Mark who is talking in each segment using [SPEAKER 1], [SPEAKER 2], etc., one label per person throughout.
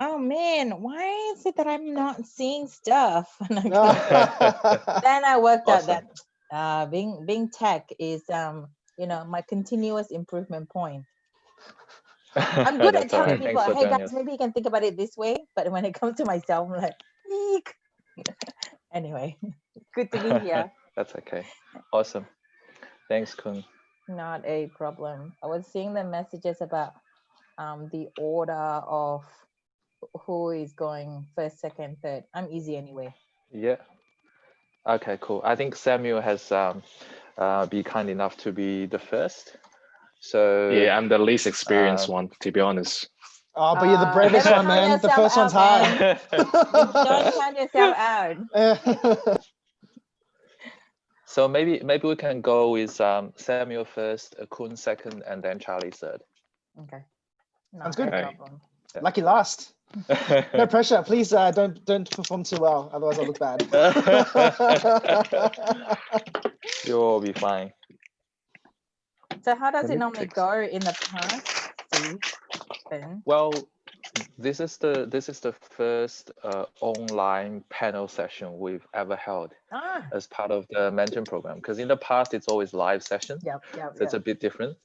[SPEAKER 1] oh man, why is it that I'm not seeing stuff? Then I worked out that being tech is my continuous improvement point. I'm good at telling people, hey guys, maybe you can think about it this way, but when it comes to myself, I'm like, eek. Anyway, good to be here.
[SPEAKER 2] That's okay. Awesome. Thanks, Kun.
[SPEAKER 1] Not a problem. I was seeing the messages about the order of who is going first, second, third. I'm easy anyway.
[SPEAKER 2] Yeah. Okay, cool. I think Samuel has be kind enough to be the first. So
[SPEAKER 3] yeah, I'm the least experienced one, to be honest.
[SPEAKER 4] Oh, but you're the bravest one, man. The first one's hard.
[SPEAKER 1] Don't count yourself out.
[SPEAKER 2] So maybe we can go with Samuel first, Kun second, and then Charlie third.
[SPEAKER 1] Okay.
[SPEAKER 4] Sounds good.
[SPEAKER 1] Problem.
[SPEAKER 4] Lucky last. No pressure. Please don't perform too well, otherwise I'll look bad.
[SPEAKER 2] You'll be fine.
[SPEAKER 1] So how does it normally go in the past, Steve?
[SPEAKER 2] Well, this is the first online panel session we've ever held as part of the mentoring program. Because in the past, it's always live session.
[SPEAKER 1] So
[SPEAKER 2] it's a bit different.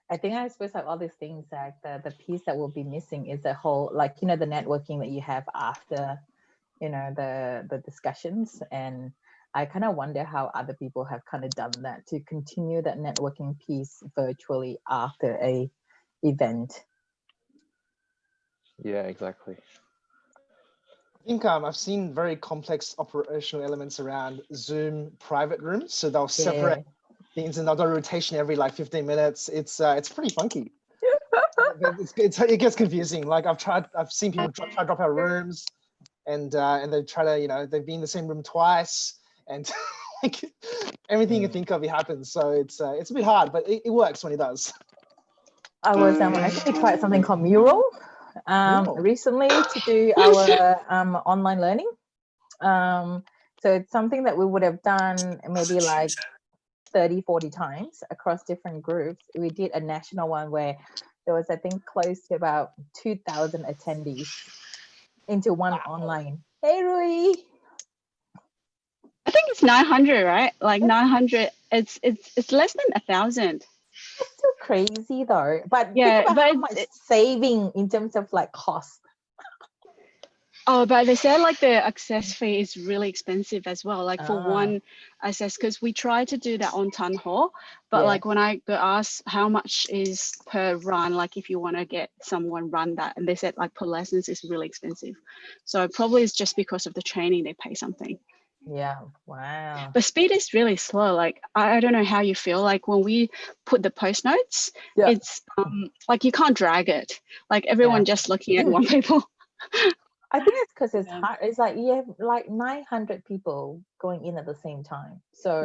[SPEAKER 1] I think I suppose like all these things, like the piece that will be missing is the whole, like, the networking that you have after, the discussions. And I kind of wonder how other people have kind of done that to continue that networking piece virtually after a event.
[SPEAKER 2] Yeah, exactly.
[SPEAKER 4] I think I've seen very complex operational elements around Zoom private rooms. So they'll separate things and they'll do a rotation every like 15 minutes. It's pretty funky. It gets confusing. Like I've seen people try to drop out rooms and they try to, they've been in the same room twice and like everything you think of, it happens. So it's a bit hard, but it works when it does.
[SPEAKER 1] I was actually tried something called Mural recently to do our online learning. So it's something that we would have done maybe like 30, 40 times across different groups. We did a national one where there was, I think, close to about 2,000 attendees into one online. Hey, Rui.
[SPEAKER 5] I think it's 900, right? Like 900. It's less than 1,000.
[SPEAKER 1] It's still crazy though. But think about how much saving in terms of like cost.
[SPEAKER 5] Oh, but they said like the access fee is really expensive as well, like for one access, because we tried to do that on Tan Ho, but like when I got asked how much is per run, like if you want to get someone run that, and they said like per lessons is really expensive. So probably it's just because of the training they pay something.
[SPEAKER 1] Yeah, wow.
[SPEAKER 5] But speed is really slow. Like I don't know how you feel like when we put the post notes, it's like you can't drag it. Like everyone just looking at one paper.
[SPEAKER 1] I think it's because it's hard. It's like you have like 900 people going in at the same time. So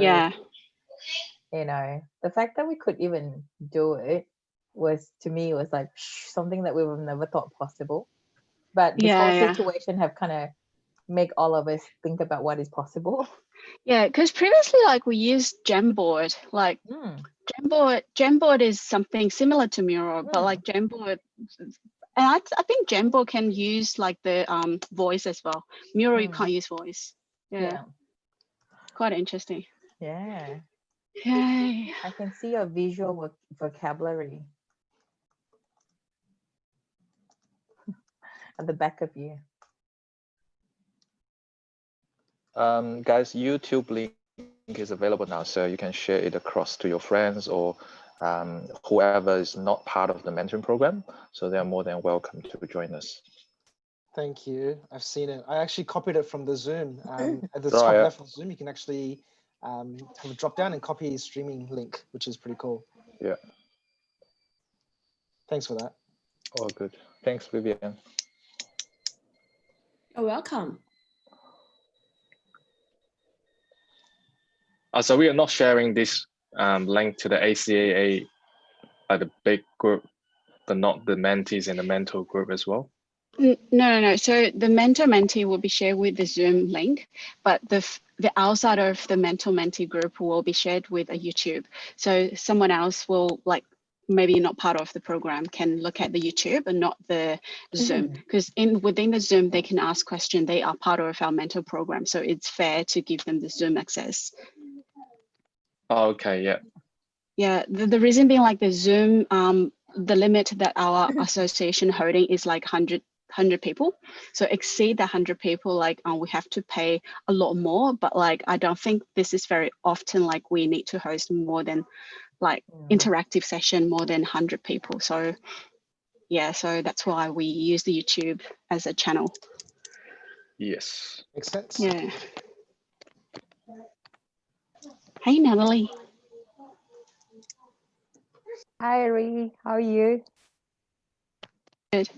[SPEAKER 1] the fact that we could even do it was, to me, was like something that we would have never thought possible. But this whole situation have kind of make all of us think about what is possible.
[SPEAKER 5] Yeah, because previously, like we used Jamboard. Like Jamboard is something similar to Mural, but like Jamboard. And I think Jamboard can use like the voice as well. Mural, you can't use voice. Yeah. Quite interesting.
[SPEAKER 1] Yeah.
[SPEAKER 5] Yay.
[SPEAKER 1] I can see your visual vocabulary at the back of you.
[SPEAKER 2] Guys, YouTube link is available now, so you can share it across to your friends or whoever is not part of the mentoring program, so they are more than welcome to join us.
[SPEAKER 4] Thank you. I've seen it. I actually copied it from the Zoom. At the top left of Zoom, you can actually have a drop down and copy a streaming link, which is pretty cool.
[SPEAKER 2] Yeah.
[SPEAKER 4] Thanks for that.
[SPEAKER 2] All good. Thanks, Vivian.
[SPEAKER 6] You're welcome.
[SPEAKER 3] So we are not sharing this link to the ACAA by the big group, but not the mentees and the mentor group as well?
[SPEAKER 5] No. So the mentor-mentee will be shared with the Zoom link, but the outside of the mentor-mentee group will be shared with a YouTube. So someone else will like maybe not part of the program can look at the YouTube and not the Zoom, because within the Zoom they can ask questions. They are part of our mentor program, so it's fair to give them the Zoom access.
[SPEAKER 3] Oh, okay, yeah.
[SPEAKER 5] Yeah, the reason being like the Zoom, the limit that our association holding is like 100 people. So exceed the 100 people, like we have to pay a lot more. But like I don't think this is very often like we need to host more than like interactive session more than 100 people. So yeah, so that's why we use the YouTube as a channel.
[SPEAKER 3] Yes.
[SPEAKER 4] Makes sense.
[SPEAKER 5] Yeah. Hey, Natalie.
[SPEAKER 6] Hi, Ree. How are you?
[SPEAKER 5] Good.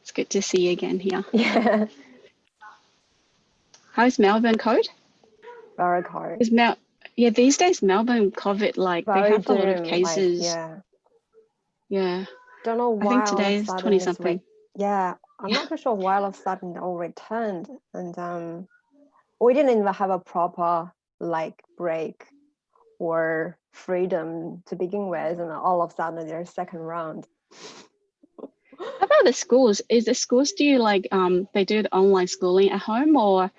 [SPEAKER 5] It's good to see you again here.
[SPEAKER 6] Yeah,
[SPEAKER 5] How's Melbourne code?
[SPEAKER 6] very cold.
[SPEAKER 5] Yeah, these days Melbourne COVID, like they
[SPEAKER 6] Very
[SPEAKER 5] have a lot of
[SPEAKER 6] dim,
[SPEAKER 5] cases.
[SPEAKER 6] yeah.
[SPEAKER 5] Yeah.
[SPEAKER 6] Don't know
[SPEAKER 5] I
[SPEAKER 6] why
[SPEAKER 5] think
[SPEAKER 6] all of
[SPEAKER 5] today
[SPEAKER 6] a
[SPEAKER 5] is
[SPEAKER 6] sudden
[SPEAKER 5] 20
[SPEAKER 6] it's
[SPEAKER 5] something.
[SPEAKER 6] yeah, I'm not too sure why all of a sudden it all returned, and we didn't even have a proper like break or freedom to begin with, and all of a sudden there's second round.
[SPEAKER 5] How about the schools? Is the schools do you like they do the online schooling at home, or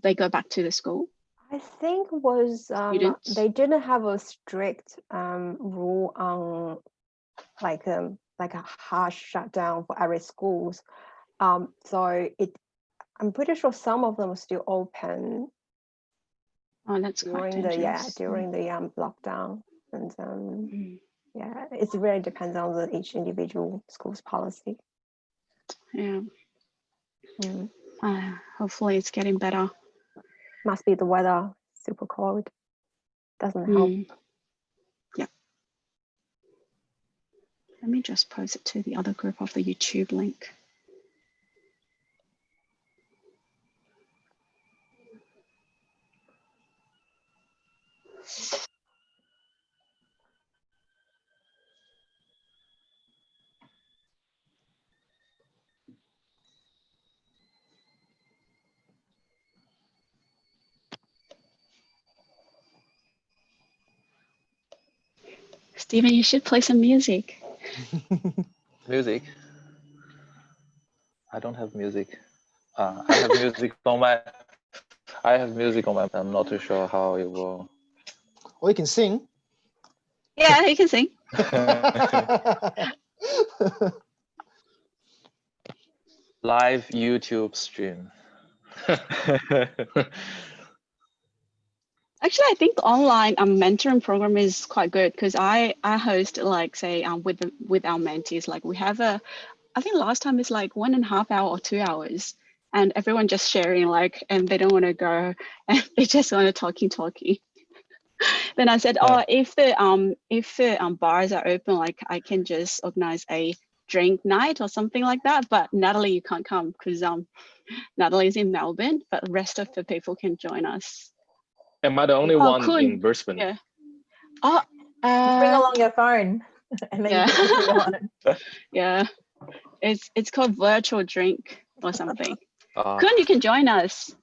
[SPEAKER 5] they go back to the school?
[SPEAKER 6] I think was
[SPEAKER 5] Students?
[SPEAKER 6] they didn't have a strict rule on like a hard shutdown for every schools. So I'm pretty sure some of them are still open
[SPEAKER 5] Oh, that's quite
[SPEAKER 6] during
[SPEAKER 5] dangerous.
[SPEAKER 6] the lockdown, and yeah, it really depends on each individual school's policy.
[SPEAKER 5] Yeah. Hopefully it's getting better.
[SPEAKER 6] Must be the weather, super cold, doesn't help.
[SPEAKER 5] Yeah. Let me just post it to the other group of the YouTube link. Stephen, you should play some music.
[SPEAKER 2] Music? I don't have music. I have music on my. I'm not too sure how it will.
[SPEAKER 4] Or you can sing.
[SPEAKER 5] Yeah, you can sing.
[SPEAKER 2] Live YouTube stream.
[SPEAKER 5] Actually, I think the online mentoring program is quite good because I host like say with our mentees, like we have I think last time is like 1.5 hours or 2 hours, and everyone just sharing like, and they don't want to go and they just want to talking. Then I said, oh, if the bars are open, like I can just organize a drink night or something like that. But Natalie, you can't come because Natalie's in Melbourne, but the rest of the people can join us.
[SPEAKER 3] Am I the only one in Brisbane?
[SPEAKER 5] Yeah. Oh,
[SPEAKER 1] bring along your phone, and then you can put it on.
[SPEAKER 5] Yeah, it's called virtual drink or something. Kun, you
[SPEAKER 3] You
[SPEAKER 5] can join us.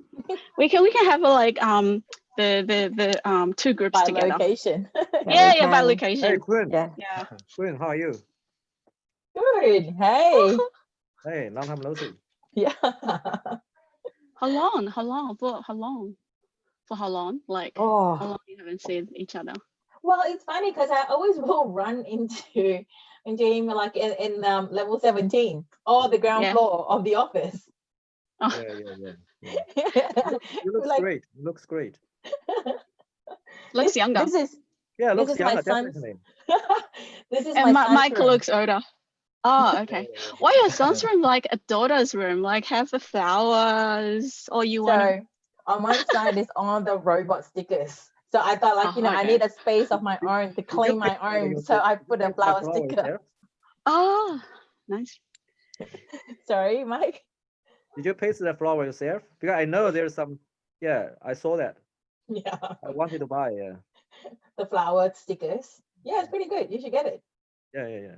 [SPEAKER 5] We can have a like the two groups
[SPEAKER 1] By
[SPEAKER 5] together.
[SPEAKER 1] location.
[SPEAKER 5] Yeah, by location.
[SPEAKER 7] Hey, Quinn.
[SPEAKER 6] Yeah.
[SPEAKER 7] Quinn, how are you?
[SPEAKER 1] Good. Hey.
[SPEAKER 7] Hey, long time no see.
[SPEAKER 1] Yeah.
[SPEAKER 5] How long? For how long? Like
[SPEAKER 1] Oh.
[SPEAKER 5] how long you haven't seen each other?
[SPEAKER 1] Well, it's funny because I always will run into him like in level 17 or the ground floor of the office.
[SPEAKER 5] Oh.
[SPEAKER 7] Yeah. You look
[SPEAKER 1] like,
[SPEAKER 7] great. Looks great.
[SPEAKER 5] Looks younger.
[SPEAKER 1] This is
[SPEAKER 7] Looks
[SPEAKER 1] my
[SPEAKER 7] younger,
[SPEAKER 1] son's.
[SPEAKER 7] definitely.
[SPEAKER 1] This is
[SPEAKER 5] And
[SPEAKER 1] my son's
[SPEAKER 5] Mike
[SPEAKER 1] room.
[SPEAKER 5] looks older. Oh, okay. Why your son's room like a daughter's room? Like have the flowers, or you want?
[SPEAKER 1] So on one side is all the robot stickers. So I thought like, I need a space of my own to claim my own. So I put a flower sticker.
[SPEAKER 5] Oh, nice.
[SPEAKER 1] Sorry, Mike.
[SPEAKER 7] Did you paste the flower yourself? Because I know there's some, I saw that.
[SPEAKER 1] Yeah.
[SPEAKER 7] I wanted to buy,
[SPEAKER 1] The flower stickers. Yeah, it's pretty good. You should get it.
[SPEAKER 7] Yeah.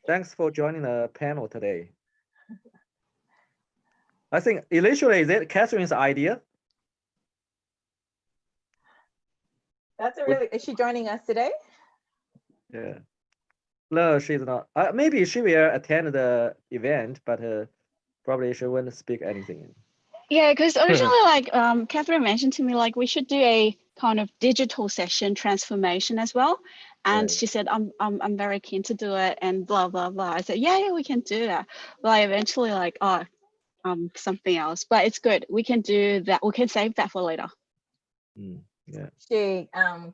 [SPEAKER 7] Thanks for joining the panel today. I think initially that Catherine's idea.
[SPEAKER 1] That's a really, is she joining us today?
[SPEAKER 7] Yeah. No, she's not. Maybe she will attend the event, but probably she won't speak anything.
[SPEAKER 5] Yeah, because originally, like Catherine mentioned to me, like we should do a kind of digital session transformation as well. And she said, I'm very keen to do it and blah, blah, blah. I said, yeah, we can do that. But I eventually like, something else, but it's good. We can do that. We can save that for later.
[SPEAKER 7] Yeah.
[SPEAKER 1] She,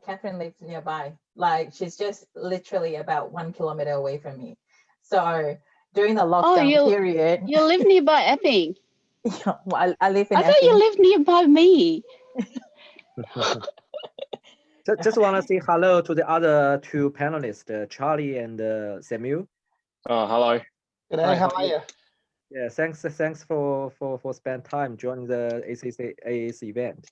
[SPEAKER 1] Catherine lives nearby. Like she's just literally about 1 kilometer away from me. So during the lockdown period.
[SPEAKER 5] You live nearby Epping.
[SPEAKER 1] Yeah, well, I live in
[SPEAKER 5] I thought you lived nearby me.
[SPEAKER 7] Just want to say hello to the other two panelists, Charlie and Samuel.
[SPEAKER 3] Oh, hello.
[SPEAKER 4] Good day, how are you?
[SPEAKER 7] Yeah, thanks for spending time joining the AAC event.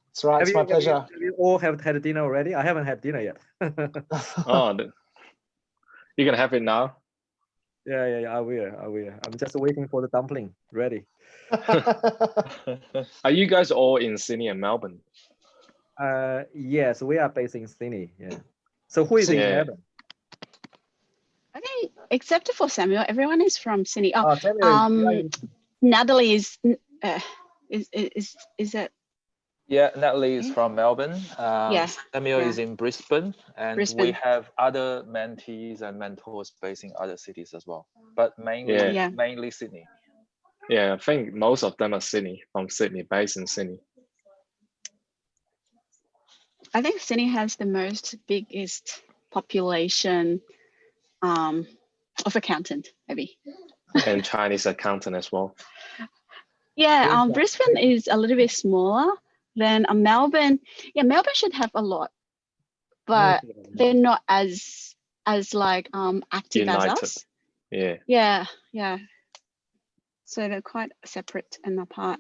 [SPEAKER 4] That's right, it's my pleasure.
[SPEAKER 7] Have you all had dinner already? I haven't had dinner yet.
[SPEAKER 3] Oh, you can have it now.
[SPEAKER 7] Yeah, I will. I'm just waiting for the dumpling ready.
[SPEAKER 3] Are you guys all in Sydney and Melbourne?
[SPEAKER 7] Yes, we are based in Sydney. Yeah. So who is in Melbourne?
[SPEAKER 5] I think, except for Samuel, everyone is from Sydney.
[SPEAKER 7] Samuel,
[SPEAKER 5] Natalie is it?
[SPEAKER 2] Yeah, Natalie is from Melbourne. Samuel is
[SPEAKER 5] yeah.
[SPEAKER 2] in Brisbane, and we have other mentees and mentors based in other cities as well, but mainly Sydney.
[SPEAKER 3] Yeah, I think most of them are from Sydney, based in Sydney.
[SPEAKER 5] I think Sydney has the biggest population of accountant, maybe.
[SPEAKER 3] And Chinese accountant as well.
[SPEAKER 5] Yeah, Brisbane is a little bit smaller than Melbourne. Yeah, Melbourne should have a lot, but they're not as like active
[SPEAKER 3] United.
[SPEAKER 5] as us.
[SPEAKER 3] Yeah.
[SPEAKER 5] Yeah. So they're quite separate and apart.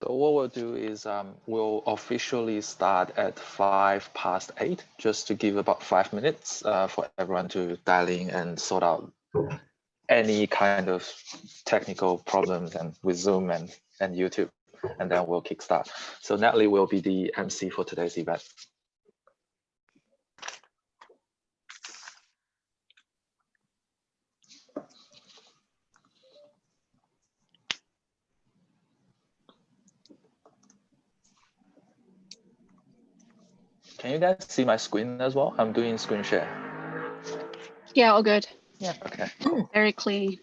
[SPEAKER 2] So what we'll do is we'll officially start at 8:05, just to give about 5 minutes for everyone to dial in and sort out any kind of technical problems and with Zoom and YouTube, and then we'll kickstart. So Natalie will be the MC for today's event. Can you guys see my screen as well? I'm doing screen share.
[SPEAKER 5] Yeah, all good.
[SPEAKER 1] Yeah.
[SPEAKER 2] Okay.
[SPEAKER 5] Very clean.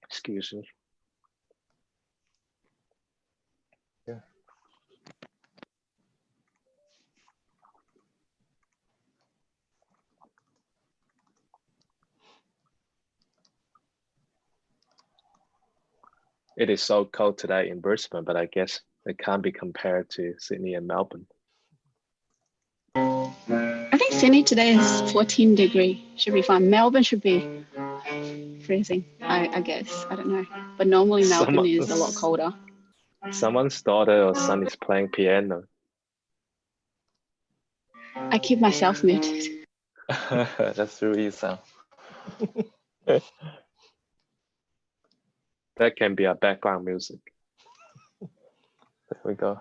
[SPEAKER 3] Excuse me.
[SPEAKER 2] Yeah.
[SPEAKER 3] It is so cold today in Brisbane, but I guess it can't be compared to Sydney and Melbourne.
[SPEAKER 5] I think Sydney today is 14 degrees. Should be fine. Melbourne should be freezing, I guess. I don't know. But normally Melbourne is a lot colder.
[SPEAKER 3] Someone's daughter or son is playing piano.
[SPEAKER 5] I keep myself muted.
[SPEAKER 2] That's really sound.
[SPEAKER 3] That can be our background music.
[SPEAKER 2] There we go.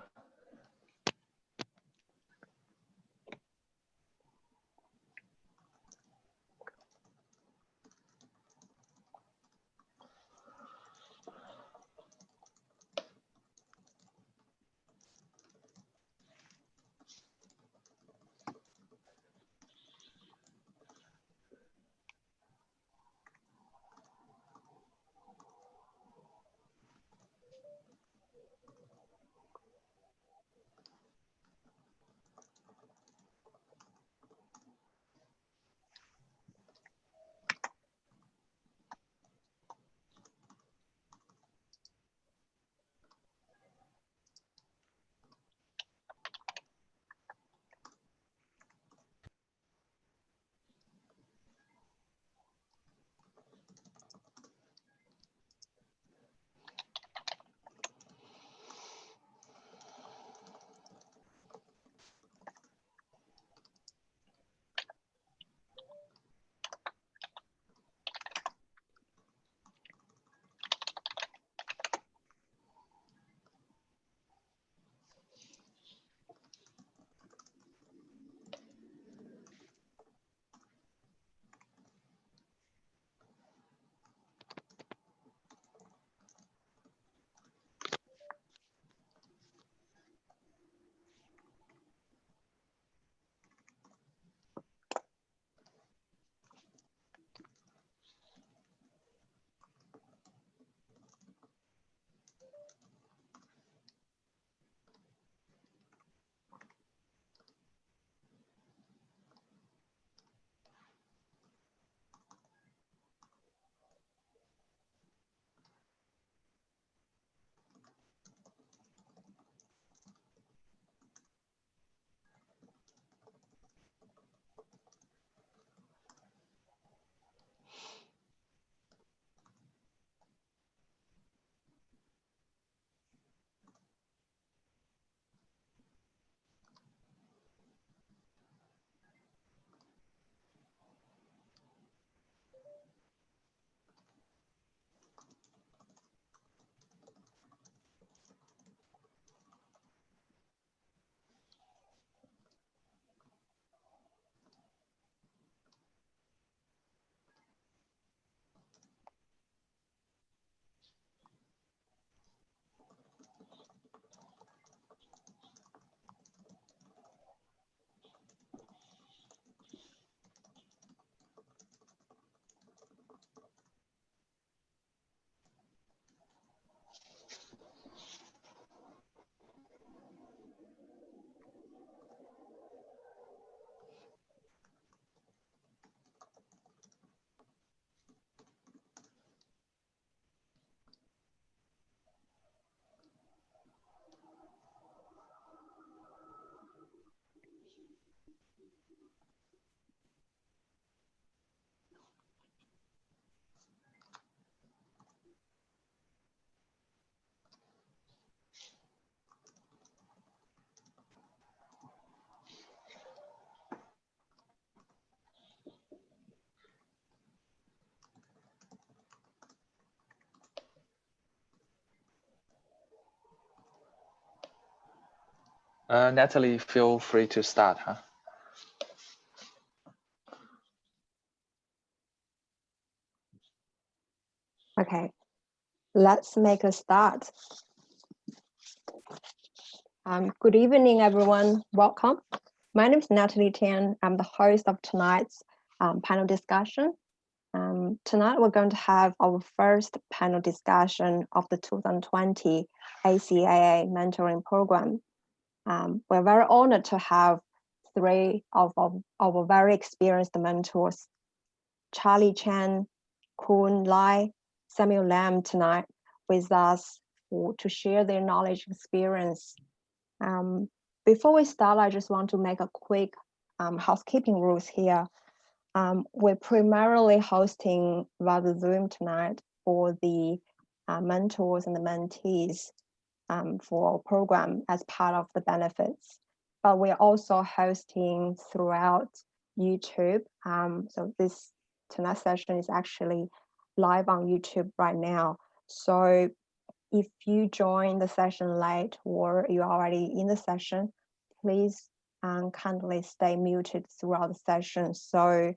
[SPEAKER 2] Natalie, feel free to start, huh?
[SPEAKER 6] Okay, let's make a start. Good evening, everyone. Welcome. My name is Natalie Tian. I'm the host of tonight's panel discussion. Tonight, we're going to have our first panel discussion of the 2020 ACAA mentoring program. We're very honored to have three of our very experienced mentors, Charlie Chen, Kun Lai, Samuel Lam tonight with us to share their knowledge and experience. Before we start, I just want to make a quick housekeeping rules here. We're primarily hosting via Zoom tonight for the mentors and the mentees for our program as part of the benefits. But we're also hosting throughout YouTube. So this tonight's session is actually live on YouTube right now. So if you join the session late or you're already in the session, please kindly stay muted throughout the session so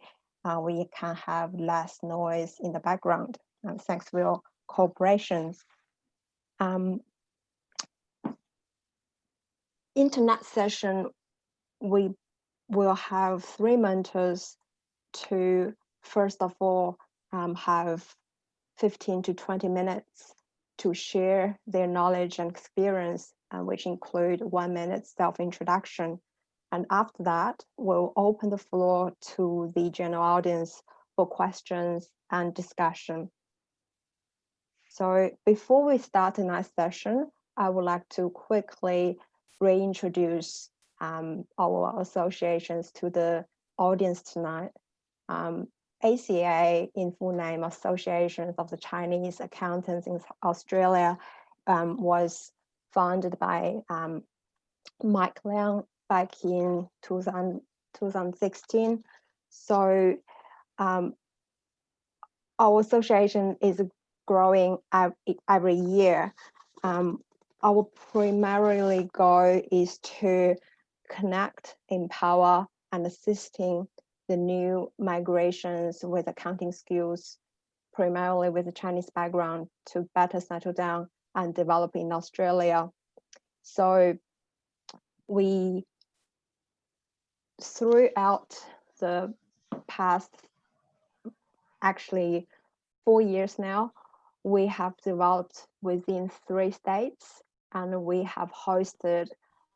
[SPEAKER 6] we can have less noise in the background. Thanks for your cooperation. In tonight's session, we will have three mentors to, first of all, have 15 to 20 minutes to share their knowledge and experience, which include 1 minute self-introduction. And after that, we'll open the floor to the general audience for questions and discussion. So before we start tonight's session, I would like to quickly reintroduce our associations to the audience tonight. ACA, in full name, Association of the Chinese Accountants in Australia, was founded by Mike Liang back in 2016. So our association is growing every year. Our primarily goal is to connect, empower, and assisting the new migrations with accounting skills, primarily with a Chinese background, to better settle down and develop in Australia. So we, throughout the past, actually 4 years now, we have developed within 3 states, and we have hosted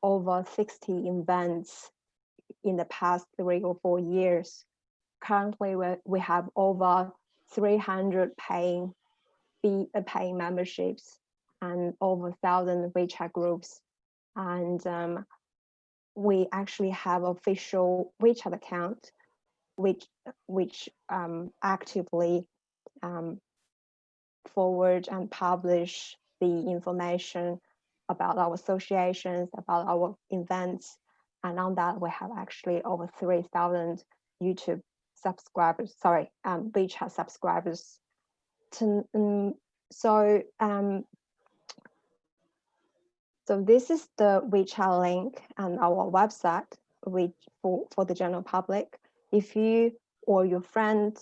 [SPEAKER 6] over 60 events in the past 3 or 4 years. Currently, we have over 300 paying memberships and over 1,000 WeChat groups. And we actually have official WeChat account, which actively forward and publish the information about our associations, about our events. And on that, we have actually over 3,000 YouTube subscribers, WeChat subscribers. So this is the WeChat link and our website for the general public. If you or your friend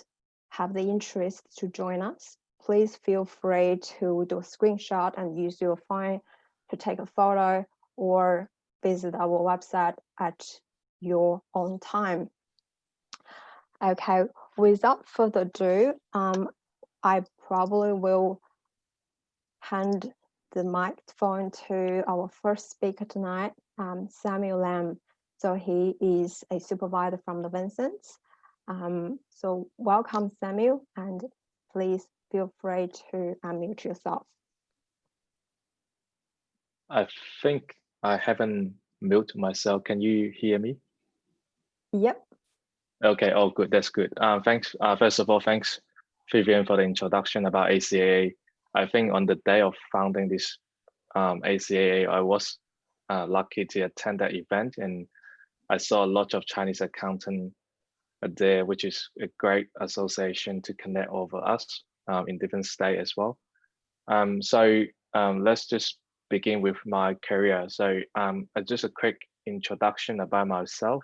[SPEAKER 6] have the interest to join us, please feel free to do a screenshot and use your phone to take a photo or visit our website at your own time. Okay, without further ado, I probably will hand the microphone to our first speaker tonight, Samuel Lam. So he is a supervisor from the Vincents. So welcome, Samuel, and please feel free to unmute yourself.
[SPEAKER 3] I think I haven't muted myself. Can you hear me?
[SPEAKER 6] Yep.
[SPEAKER 3] Okay, oh good, that's good. Thanks. First of all, thanks Vivian for the introduction about ACAA. I think on the day of founding this ACAA, I was lucky to attend that event, and I saw a lot of Chinese accountants there, which is a great association to connect over us in different states as well. So let's just begin with my career. So just a quick introduction about myself.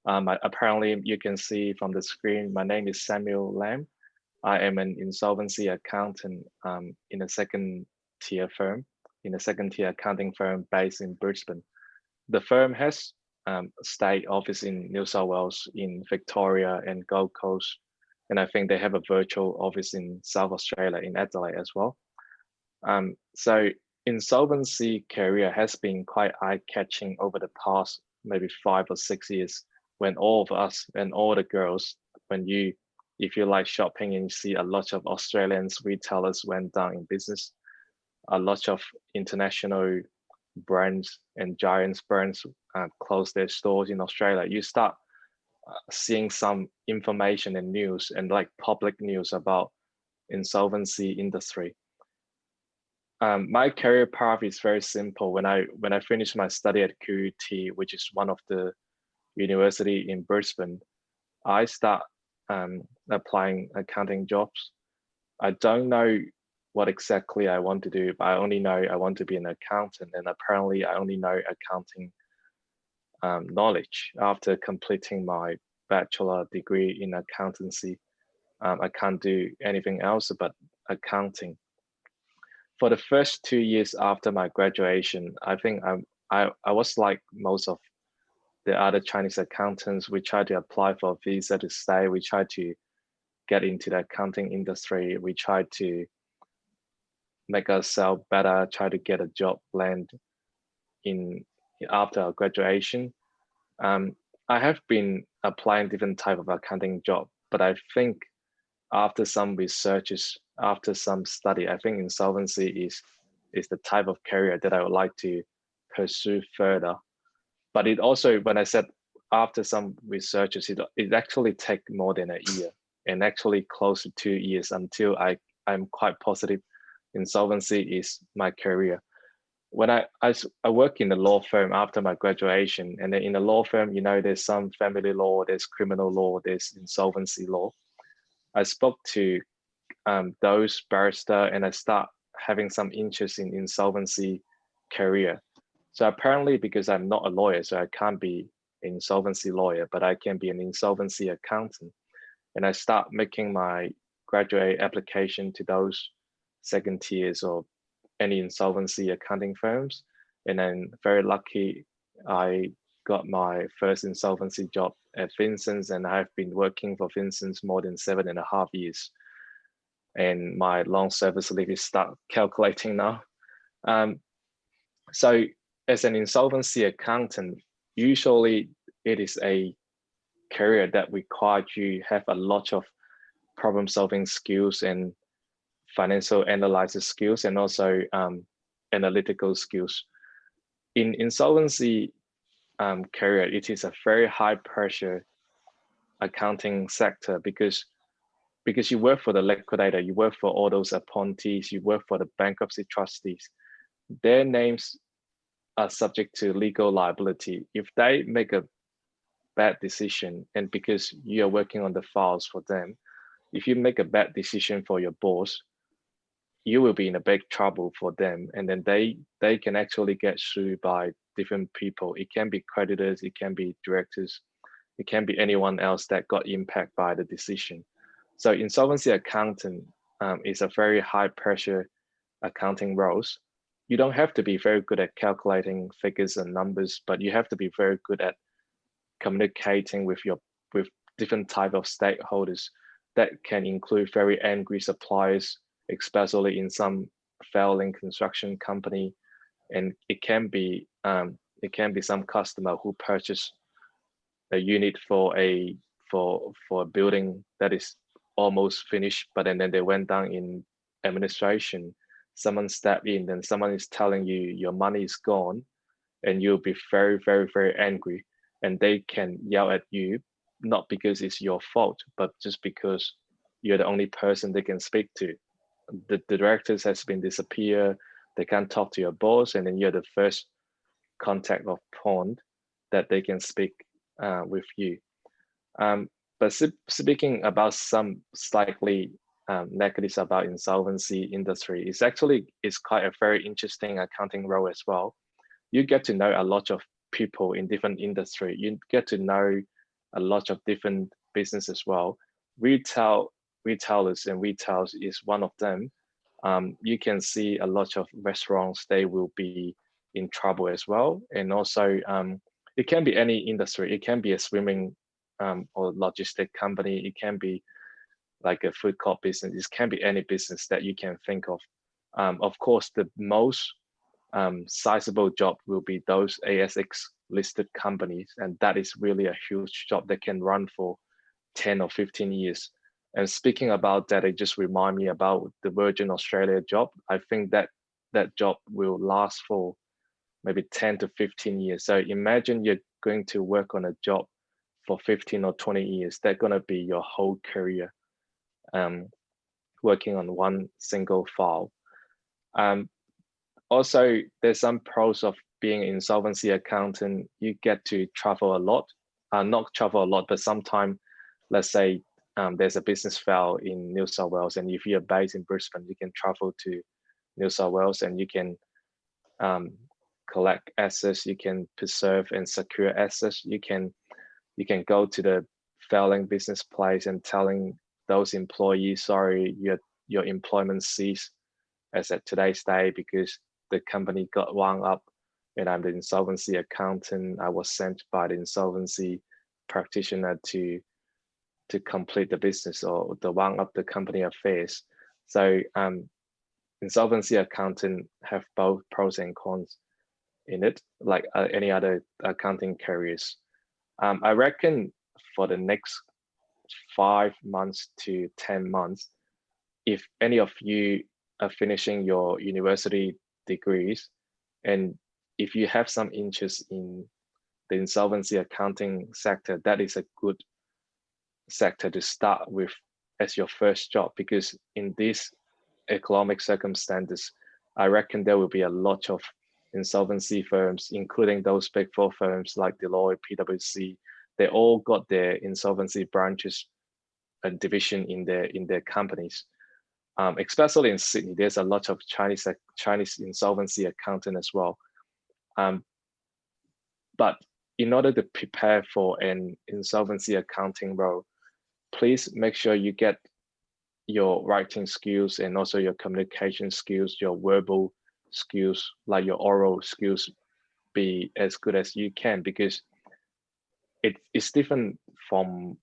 [SPEAKER 3] Apparently, you can see from the screen, my name is Samuel Lam. I am an insolvency accountant in a second-tier firm, in a second-tier accounting firm based in Brisbane. The firm has state office in New South Wales, in Victoria and Gold Coast. And I think they have a virtual office in South Australia, in Adelaide as well. So insolvency career has been quite eye-catching over the past maybe 5 or 6 years, when all of us and all the girls, if you like shopping and you see a lot of Australians retailers went down in business, a lot of international brands and giants brands close their stores in Australia, you start seeing some information and news and like public news about insolvency industry. My career path is very simple. When I finished my study at QUT, which is one of the university in Brisbane, I start applying accounting jobs. I don't know what exactly I want to do, but I only know I want to be an accountant, and apparently I only know accounting knowledge after completing my bachelor degree in accountancy. I can't do anything else but accounting. For the first 2 years after my graduation, I think I was like most of the other Chinese accountants. We tried to apply for a visa to stay. We tried to get into the accounting industry. We tried to make ourselves better, try to get a job land after our graduation. I have been applying different type of accounting job, but I think after some researches, after some study, I think insolvency is the type of career that I would like to pursue further. But it also, when I said after some researches, it actually take more than a year, and actually close to 2 years until I'm quite positive insolvency is my career. When I work in the law firm after my graduation, and then in the law firm, there's some family law, there's criminal law, there's insolvency law. I spoke to those barrister, and I start having some interest in insolvency career. So apparently, because I'm not a lawyer, so I can't be an insolvency lawyer, but I can be an insolvency accountant. And I start making my graduate application to those second tiers or any insolvency accounting firms. And then very lucky, I got my first insolvency job at Vincent's, and I've been working for Vincent's more than 7.5 years. And my long service leave is start calculating now. So as an insolvency accountant, usually it is a career that requires you have a lot of problem solving skills and financial analysis skills, and also analytical skills. In insolvency career, it is a very high pressure accounting sector because you work for the liquidator, you work for all those appointees, you work for the bankruptcy trustees. Their names are subject to legal liability. If they make a bad decision, and because you are working on the files for them, if you make a bad decision for your boss, you will be in a big trouble for them, and then they can actually get sued by different people. It can be creditors, it can be directors, it can be anyone else that got impacted by the decision. So insolvency accountant is a very high pressure accounting roles. You don't have to be very good at calculating figures and numbers, but you have to be very good at communicating with different type of stakeholders. That can include very angry suppliers, especially in some failing construction company, and it can be some customer who purchase a unit for a building that is almost finished, but then they went down in administration. Someone stepped in, and someone is telling you your money is gone, and you'll be very, very, very angry, and they can yell at you, not because it's your fault, but just because you're the only person they can speak to. The directors has been disappeared, they can't talk to your boss, and then you're the first contact of point that they can speak with you. But speaking about some slightly negatives about insolvency industry. It's quite a very interesting accounting role as well. You get to know a lot of people in different industry. You get to know a lot of different business as well. Retailers and retails is one of them. You can see a lot of restaurants, they will be in trouble as well. And also it can be any industry. It can be a swimming or logistic company. It can be like a food court business. It can be any business that you can think of. Of course, the most sizable job will be those ASX listed companies, and that is really a huge job that can run for 10 or 15 years. And speaking about that, it just remind me about the Virgin Australia job. I think that that job will last for maybe 10 to 15 years. So imagine you're going to work on a job for 15 or 20 years. That's going to be your whole career, working on one single file. Also, there's some pros of being an insolvency accountant. You get to travel a lot, not travel a lot, but sometimes, let's say there's a business fail in New South Wales, and if you're based in Brisbane, you can travel to New South Wales and you can collect assets, you can preserve and secure assets. You can go to the failing business place and telling those employees, sorry, your employment ceased as at today's day because the company got wound up and I'm the insolvency accountant. I was sent by the insolvency practitioner to complete the business or to wound up the company affairs. So insolvency accountant have both pros and cons in it, like any other accounting careers. I reckon for the next 5 months to 10 months, if any of you are finishing your university degrees, and if you have some interest in the insolvency accounting sector, that is a good sector to start with as your first job, because in these economic circumstances, I reckon there will be a lot of insolvency firms, including those big four firms like Deloitte, PwC. They all got their insolvency branches and division in their companies. Especially in Sydney, there's a lot of Chinese insolvency accountant as well. But in order to prepare for an insolvency accounting role, please make sure you get your writing skills and also your communication skills, your verbal skills, like your oral skills, be as good as you can, because it's different from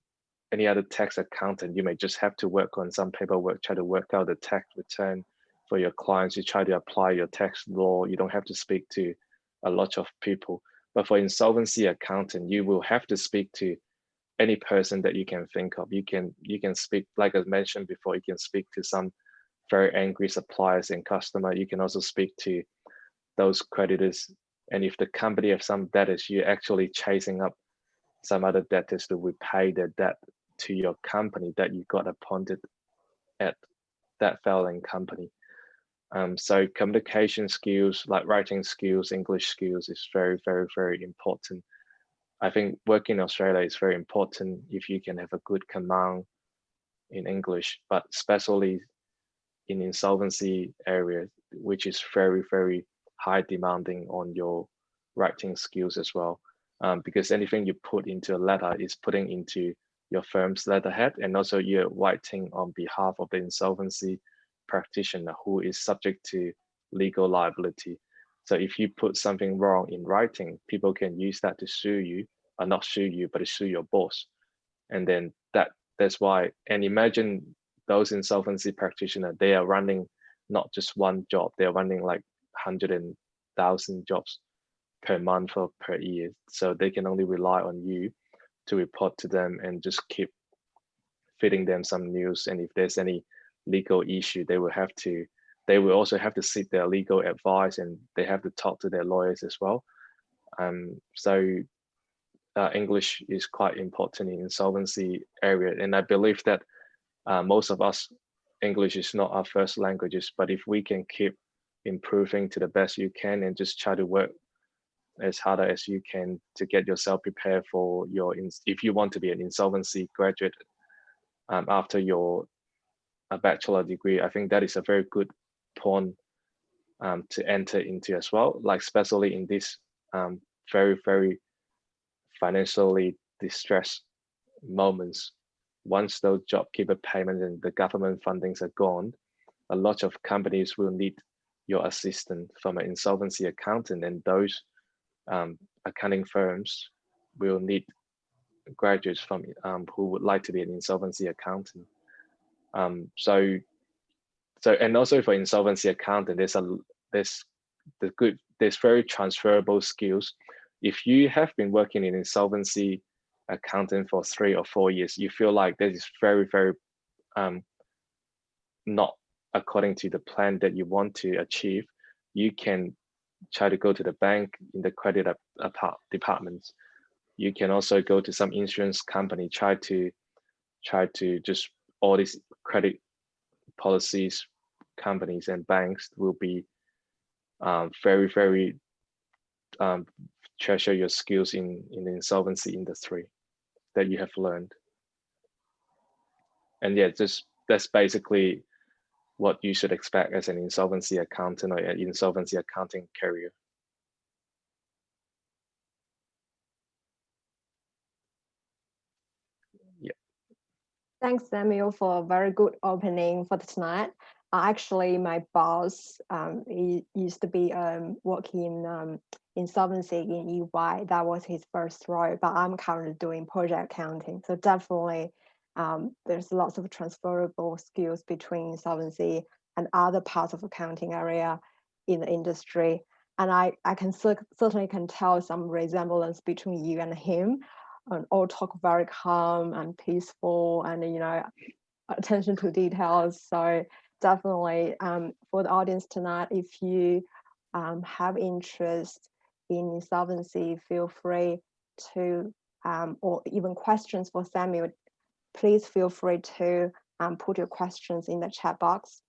[SPEAKER 3] any other tax accountant. You may just have to work on some paperwork, try to work out the tax return for your clients. You try to apply your tax law. You don't have to speak to a lot of people. But for insolvency accountant, you will have to speak to any person that you can think of. You can speak, like I mentioned before, you can speak to some very angry suppliers and customer. You can also speak to those creditors. And if the company have some debtors, you're actually chasing up some other debtors to repay their debt to your company that you got appointed at that failing company. So communication skills, like writing skills, English skills is very, very, very important. I think working in Australia is very important if you can have a good command in English, but especially in insolvency area, which is very, very high demanding on your writing skills as well. Because anything you put into a letter is putting into your firm's letterhead, and also you're writing on behalf of the insolvency practitioner who is subject to legal liability. So if you put something wrong in writing, people can use that to sue you, or not sue you, but to sue your boss. And then that's why, and imagine those insolvency practitioners, they are running not just one job, they're running like 100,000 jobs per month or per year. So they can only rely on you to report to them and just keep feeding them some news. And if there's any legal issue, they will also have to seek their legal advice, and they have to talk to their lawyers as well. So English is quite important in insolvency area. And I believe that most of us, English is not our first languages, but if we can keep improving to the best you can and just try to work as hard as you can to get yourself prepared for if you want to be an insolvency graduate after your a bachelor degree, I think that is a very good point to enter into as well, like especially in this very, very financially distressed moments. Once those JobKeeper payments and the government fundings are gone, a lot of companies will need your assistance from an insolvency accountant, and those accounting firms will need graduates from who would like to be an insolvency accountant. So and also for insolvency accountant, there's very transferable skills. If you have been working in insolvency accounting for 3 or 4 years, you feel like that is very, very not according to the plan that you want to achieve, you can try to go to the bank in the credit departments. You can also go to some insurance company, try to just all these credit policies, companies and banks will be very, very treasure your skills in the insolvency industry that you have learned. And yeah, that's basically what you should expect as an insolvency accountant or an insolvency accounting career. Yeah.
[SPEAKER 6] Thanks, Samuel, for a very good opening for tonight. Actually, my boss he used to be working in insolvency in EY. That was his first role, but I'm currently doing project accounting. So definitely there's lots of transferable skills between insolvency and other parts of accounting area in the industry. And I can certainly can tell some resemblance between you and him. And all talk very calm and peaceful, and attention to details. So definitely for the audience tonight, if you have interest in insolvency, feel free to or even questions for Samuel, please feel free to put your questions in the chat box,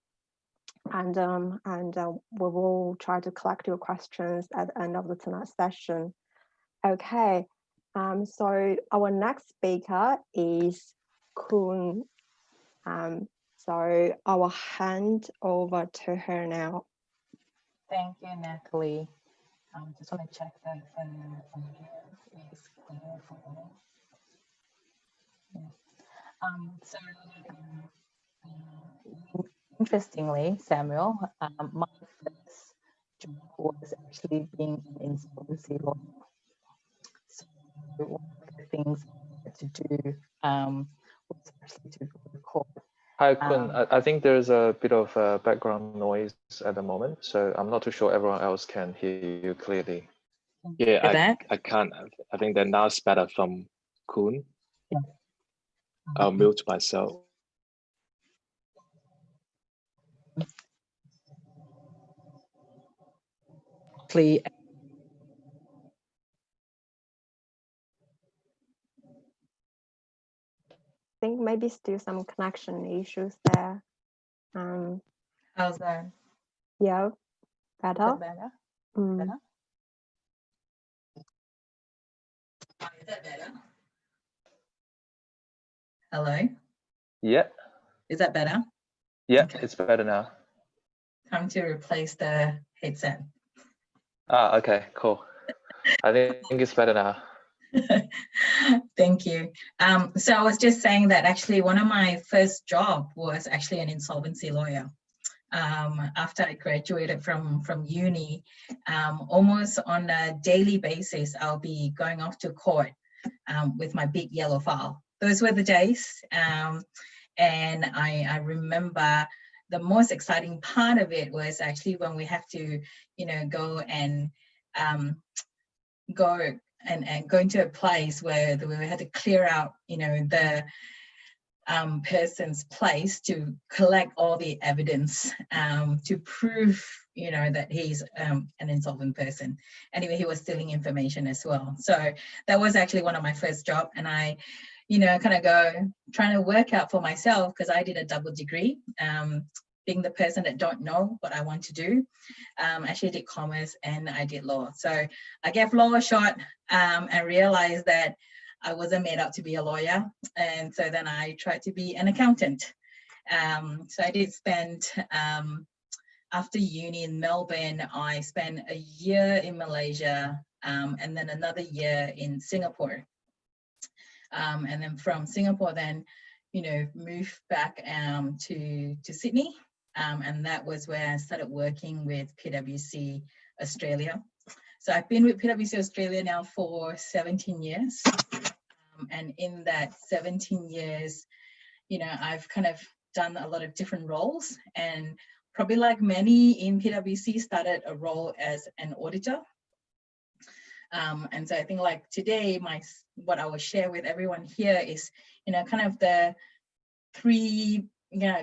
[SPEAKER 6] and we will try to collect your questions at the end of the tonight's session. Okay, so our next speaker is Kun. So I will hand over to her now.
[SPEAKER 1] Thank you, Natalie. Just want to check that the video is clear for me. Yeah. Interestingly, Samuel, my first job was actually being an insolvency lawyer. So one of the things I had to do was actually to go to court.
[SPEAKER 2] Hi, Kun. I think there's a bit of background noise at the moment, so I'm not too sure everyone else can hear you clearly.
[SPEAKER 3] Yeah, I can't. I think that now it's better from Kun.
[SPEAKER 1] Yeah.
[SPEAKER 3] I'll mute myself.
[SPEAKER 1] Please.
[SPEAKER 6] I think maybe still some connection issues there.
[SPEAKER 1] How's that?
[SPEAKER 6] Yeah, better.
[SPEAKER 1] Is that better?
[SPEAKER 6] Mm.
[SPEAKER 1] Better? Is that better? Hello?
[SPEAKER 2] Yeah.
[SPEAKER 1] Is that better?
[SPEAKER 2] Yeah,
[SPEAKER 1] Okay.
[SPEAKER 2] It's better now.
[SPEAKER 1] Time to replace the headset.
[SPEAKER 2] Okay, cool. I think it's better now.
[SPEAKER 1] Thank you. So I was just saying that actually one of my first job was actually an insolvency lawyer. After I graduated from uni, almost on a daily basis, I'll be going off to court with my big yellow file. Those were the days. And I remember the most exciting part of it was actually when we have to, go and go into a place where we had to clear out, the person's place to collect all the evidence to prove, that he's an insolvent person. Anyway, he was stealing information as well. So that was actually one of my first job, and I, kind of trying to work out for myself, because I did a double degree. Being the person that don't know what I want to do, actually did commerce and I did law. So I gave law a shot and realized that I wasn't made up to be a lawyer. And so then I tried to be an accountant.
[SPEAKER 8] So I did spend, after uni in Melbourne, I spent a year in Malaysia, and then another year in Singapore. And then from Singapore, then, you know, moved back to Sydney. And that was where I started working with PwC Australia. So I've been with PwC Australia now for 17 years. And in that 17 years, you know, I've kind of done a lot of different roles, and probably like many in PwC, started a role as an auditor. And so I think like today, what I will share with everyone here is, you know, kind of the 3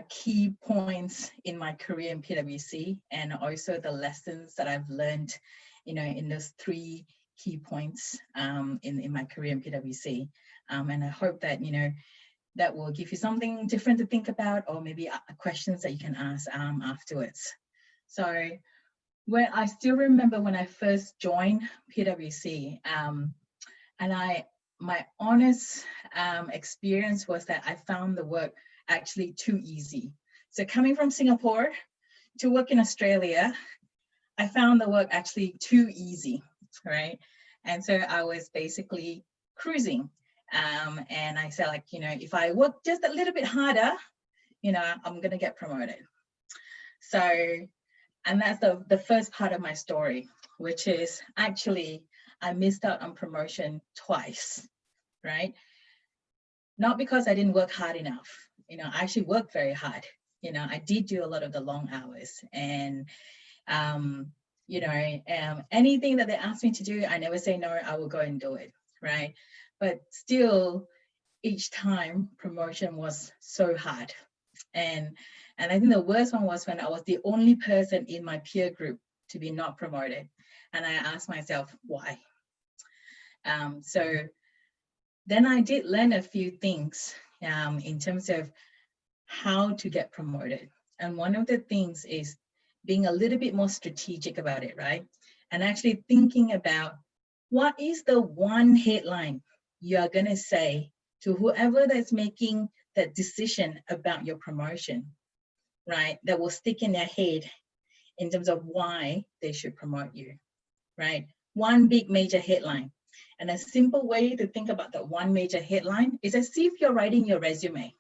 [SPEAKER 8] key points in my career in PwC, and also the lessons that I've learned, you know, in those 3 key points in my career in PwC. And I hope that, you know, that will give you something different to think about, or maybe questions that you can ask afterwards. So when I still remember when I first joined PwC, and my honest experience was that I found the work actually too easy. So coming from Singapore to work in Australia, I found the work actually too easy, right? And so I was basically cruising. And I said, like, you know, if I work just a little bit harder, you know, I'm going to get promoted. So, and that's the first part of my story, which is actually I missed out on promotion twice, right? Not because I didn't work hard enough. You know, I actually worked very hard. You know, I did do a lot of the long hours, and you know, anything that they asked me to do, I never say no, I will go and do it, right? But still, each time promotion was so hard. And I think the worst one was when I was the only person in my peer group to be not promoted. And I asked myself, why? So then I did learn a few things in terms of how to get promoted. And one of the things is being a little bit more strategic about it, right? And actually thinking about what is the one headline you're going to say to whoever that's making that decision about your promotion, right? That will stick in their head in terms of why they should promote you, right? One big major headline. And a simple way to think about that one major headline is as if you're writing your resume,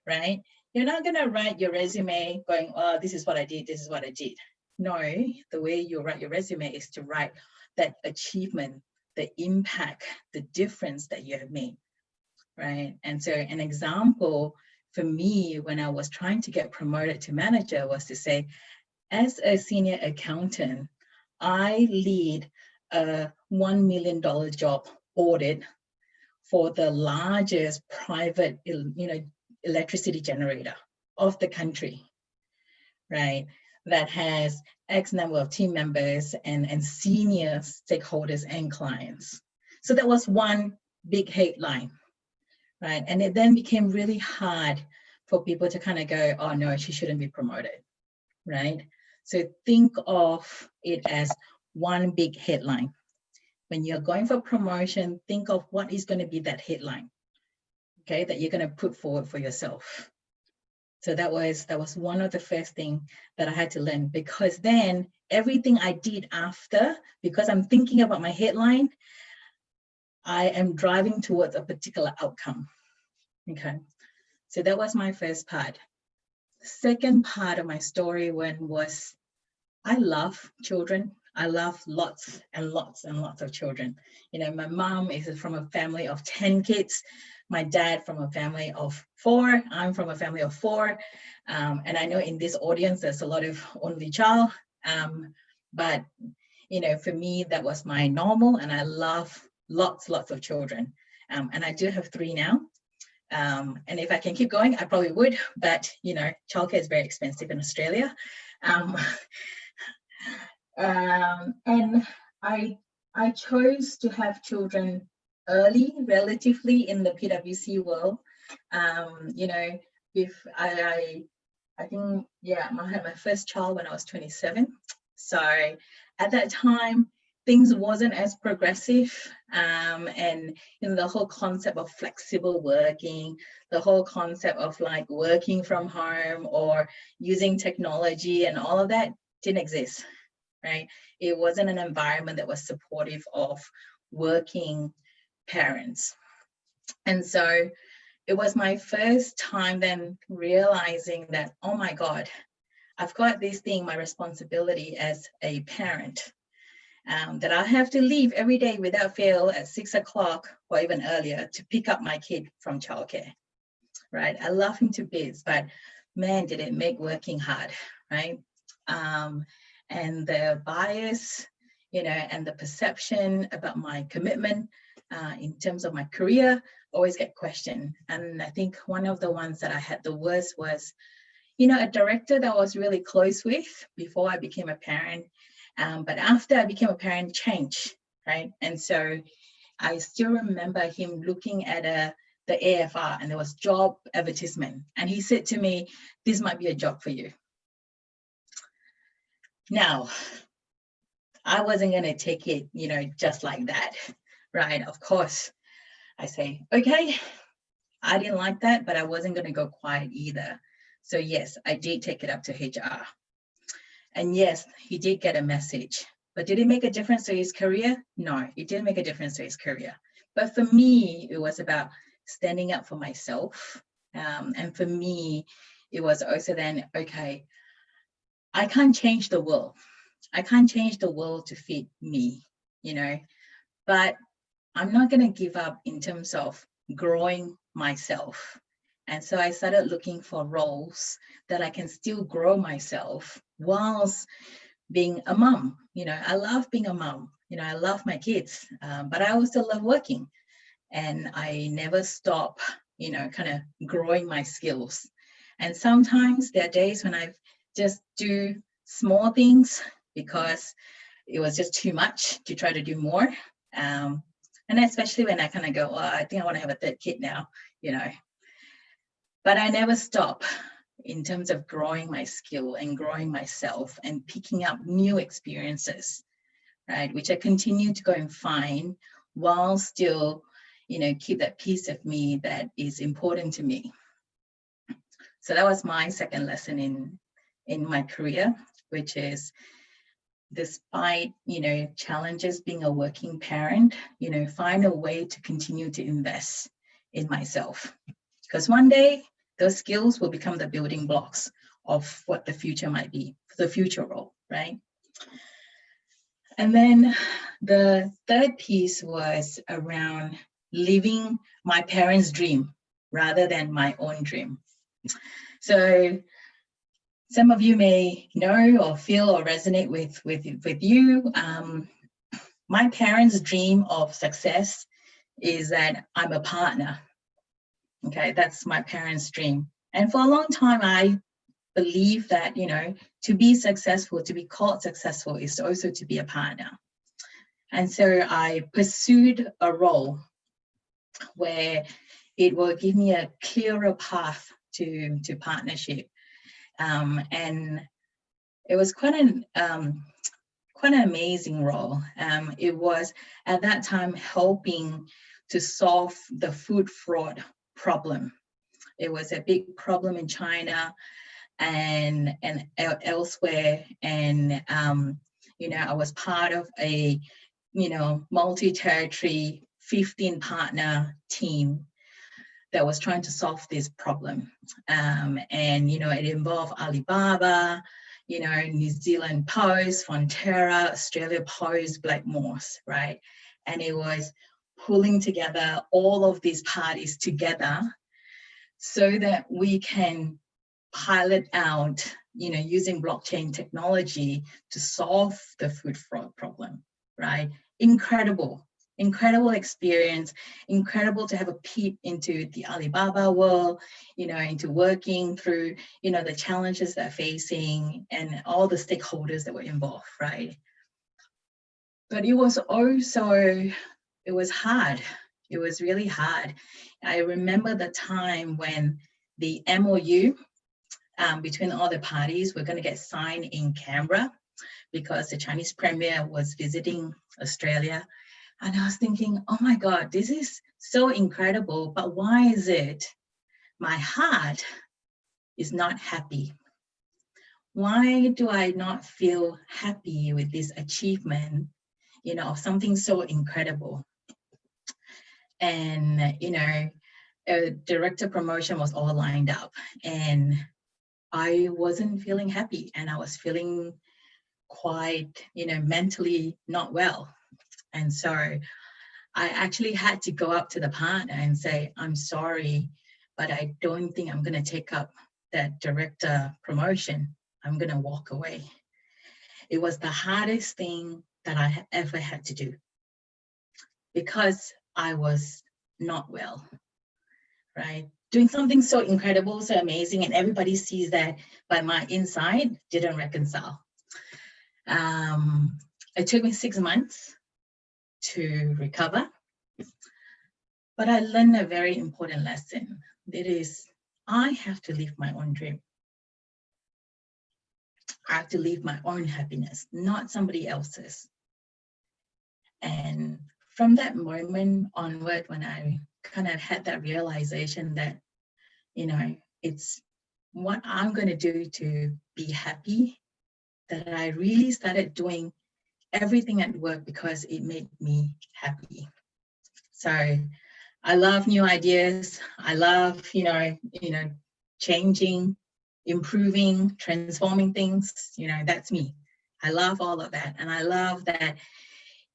[SPEAKER 8] right? You're not going to write your resume going, oh, this is what I did, this is what I did. No, the way you write your resume is to write that achievement, the impact, the difference that you have made, right? And so an example for me when I was trying to get promoted to manager was to say, as a senior accountant, I lead a $1 million job audit for the largest private, you know, electricity generator of the country, right? That has X number of team members and senior stakeholders and clients. So that was one big headline, right? And it then became really hard for people to kind of go, oh no, she shouldn't be promoted, right? So think of it as one big headline. When you're going for promotion, think of what is going to be that headline, okay, that you're going to put forward for yourself. So that was one of the first things that I had to learn, because then everything I did after, because I'm thinking about my headline, I am driving towards a particular outcome. Okay, so that was my first part. The second part of my story was I love children. I love lots and lots and lots of children. You know, my mom is from a family of 10 kids. My dad from a family of 4. I'm from a family of 4. And I know in this audience, there's a lot of only child. But, you know, for me, that was my normal, and I love lots of children. And I do have 3 now. And if I can keep going, I probably would, but, you know, childcare is very expensive in Australia. And I chose to have children early, relatively, in the PwC world. You know, if I think, yeah, I had my first child when I was 27. So at that time, things wasn't as progressive, and the whole concept of flexible working, the whole concept of like working from home or using technology and all of that didn't exist, right? It wasn't an environment that was supportive of working parents. And so it was my first time then realizing that, oh my God, I've got this thing, my responsibility as a parent, that I have to leave every day without fail at 6 o'clock or even earlier to pick up my kid from childcare, right? I love him to bits, but man, did it make working hard, right? And the bias, and the perception about my commitment in terms of my career always get questioned. And I think one of the ones that I had the worst was, a director that I was really close with before I became a parent. But after I became a parent, changed, right? And so I still remember him looking at the AFR, and there was job advertisement. And he said to me, this might be a job for you. Now, I wasn't going to take it, just like that, right? Of course, I say, okay, I didn't like that, but I wasn't going to go quiet either. So yes, I did take it up to HR. And yes, he did get a message, but did it make a difference to his career? No, it didn't make a difference to his career. But for me, it was about standing up for myself. And for me, it was also then, okay, I can't change the world. I can't change the world to fit me, but I'm not going to give up in terms of growing myself. And so I started looking for roles that I can still grow myself whilst being a mom. I love being a mom. I love my kids, but I also love working. And I never stop, kind of growing my skills. And sometimes there are days when I just do small things because it was just too much to try to do more. And especially when I kind of go, oh, I think I want to have a third kid now, But I never stop in terms of growing my skill and growing myself and picking up new experiences, right? Which I continue to go and find while still, keep that piece of me that is important to me. So that was my second lesson in my career, which is despite, challenges being a working parent, find a way to continue to invest in myself. Because one day, those skills will become the building blocks of what the future might be, the future role, right? And then the third piece was around living my parents' dream rather than my own dream. So some of you may know or feel or resonate with you. My parents' dream of success is that I'm a partner. Okay, that's my parents' dream. And for a long time, I believe that, to be successful, to be called successful is also to be a partner. And so I pursued a role where it will give me a clearer path to partnership. And it was quite an amazing role. It was at that time helping to solve the food fraud problem. It was a big problem in China and elsewhere. And, I was part of a, multi-territory 15 partner team that was trying to solve this problem. And, it involved Alibaba, New Zealand Post, Fonterra, Australia Post, Blackmores, right? And it was pulling together all of these parties together so that we can pilot out, using blockchain technology to solve the food fraud problem, right? Incredible experience, incredible to have a peep into the Alibaba world, into working through, the challenges they're facing and all the stakeholders that were involved, right? But it was also, it was hard. It was really hard. I remember the time when the MOU between all the parties were going to get signed in Canberra, because the Chinese premier was visiting Australia. And I was thinking, oh my God, this is so incredible, but why is it my heart is not happy? Why do I not feel happy with this achievement, you know, of something so incredible? And, you know, a director promotion was all lined up and I wasn't feeling happy and I was feeling quite, you know, mentally not well. And so I actually had to go up to the partner and say, I'm sorry, but I don't think I'm going to take up that director promotion. I'm going to walk away. It was the hardest thing that I ever had to do because I was not well, right? Doing something so incredible, so amazing, and everybody sees that, but my inside didn't reconcile. It took me 6 months to recover, but I learned a very important lesson. That is, I have to live my own dream. I have to live my own happiness, not somebody else's. And from that moment onward, when I kind of had that realization that, you know, it's what I'm going to do to be happy, that I really started doing everything at work because it made me happy. So I love new ideas. I love, you know, changing, improving, transforming things. You know, that's me. I love all of that. And I love that,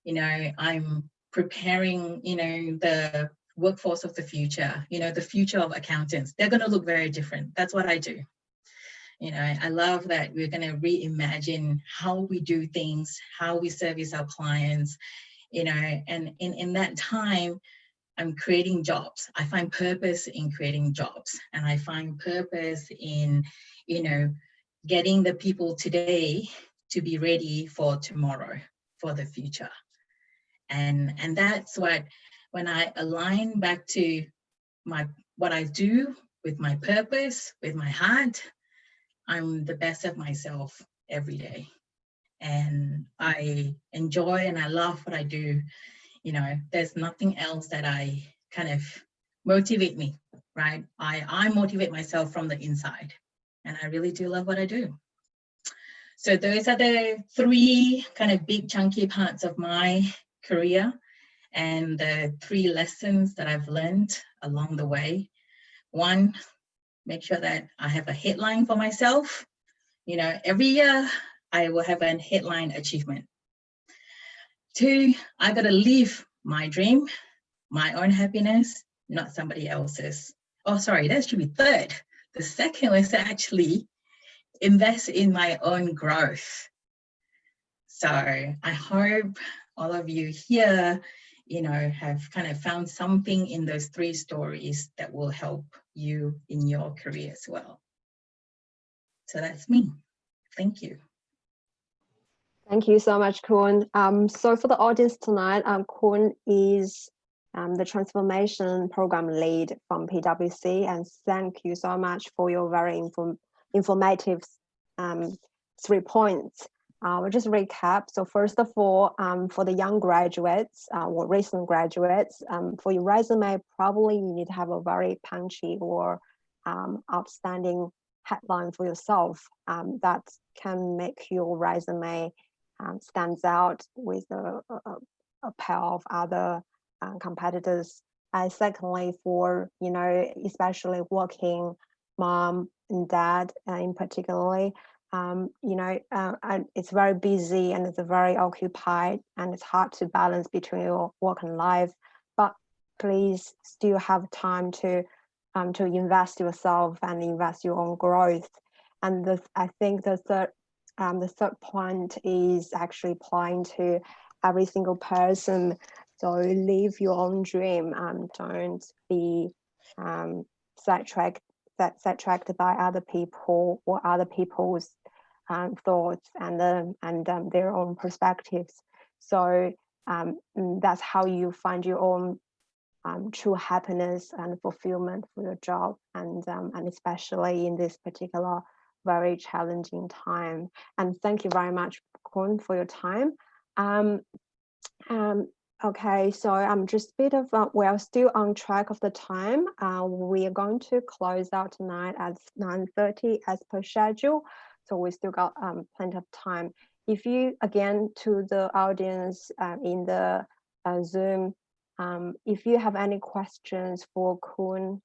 [SPEAKER 8] you know, I'm preparing, you know, the workforce of the future, you know, the future of accountants. They're going to look very different. That's what I do. You know, I love that we're going to reimagine how we do things, how we service our clients, you know, and in that time, I'm creating jobs. I find purpose in creating jobs, and I find purpose in, you know, getting the people today to be ready for tomorrow, for the future. And that's what, when I align back to what I do with my purpose, with my heart, I'm the best of myself every day. And I enjoy and I love what I do. You know, there's nothing else that I kind of motivate me, right? I motivate myself from the inside, and I really do love what I do. So those are the 3 kind of big chunky parts of my career and the 3 lessons that I've learned along the way. 1, make sure that I have a headline for myself. You know, every year I will have a headline achievement. 2, I got to live my dream, my own happiness, not somebody else's. Oh, sorry, that should be 3rd. The 2nd was to actually invest in my own growth. So I hope all of you here, you know, have kind of found something in those 3 stories that will help you in your career as well. So that's me. Thank you.
[SPEAKER 6] Thank you so much, Kun. So for the audience tonight, Kun is the transformation program lead from PwC, and thank you so much for your very informative 3 points. We'll just recap. So first of all, for the young graduates or recent graduates, for your resume, probably you need to have a very punchy or outstanding headline for yourself that can make your resume stands out with a pair of other competitors. And secondly, for, you know, especially working mom and dad in particularly, you know, it's very busy and it's very occupied and it's hard to balance between your work and life, but please still have time to invest yourself and invest your own growth. And I think the third point is actually applying to every single person. So live your own dream. Don't be sidetracked by other people or other people's thoughts and their own perspectives. So that's how you find your own true happiness and fulfillment for your job, and especially in this particular very challenging time. And thank you very much, Kun, for your time. Okay, so I'm just a bit of, we're still on track of the time. We are going to close out tonight at 9:30 as per schedule. So we still got plenty of time. If you, again, to the audience in the Zoom, if you have any questions for Kun,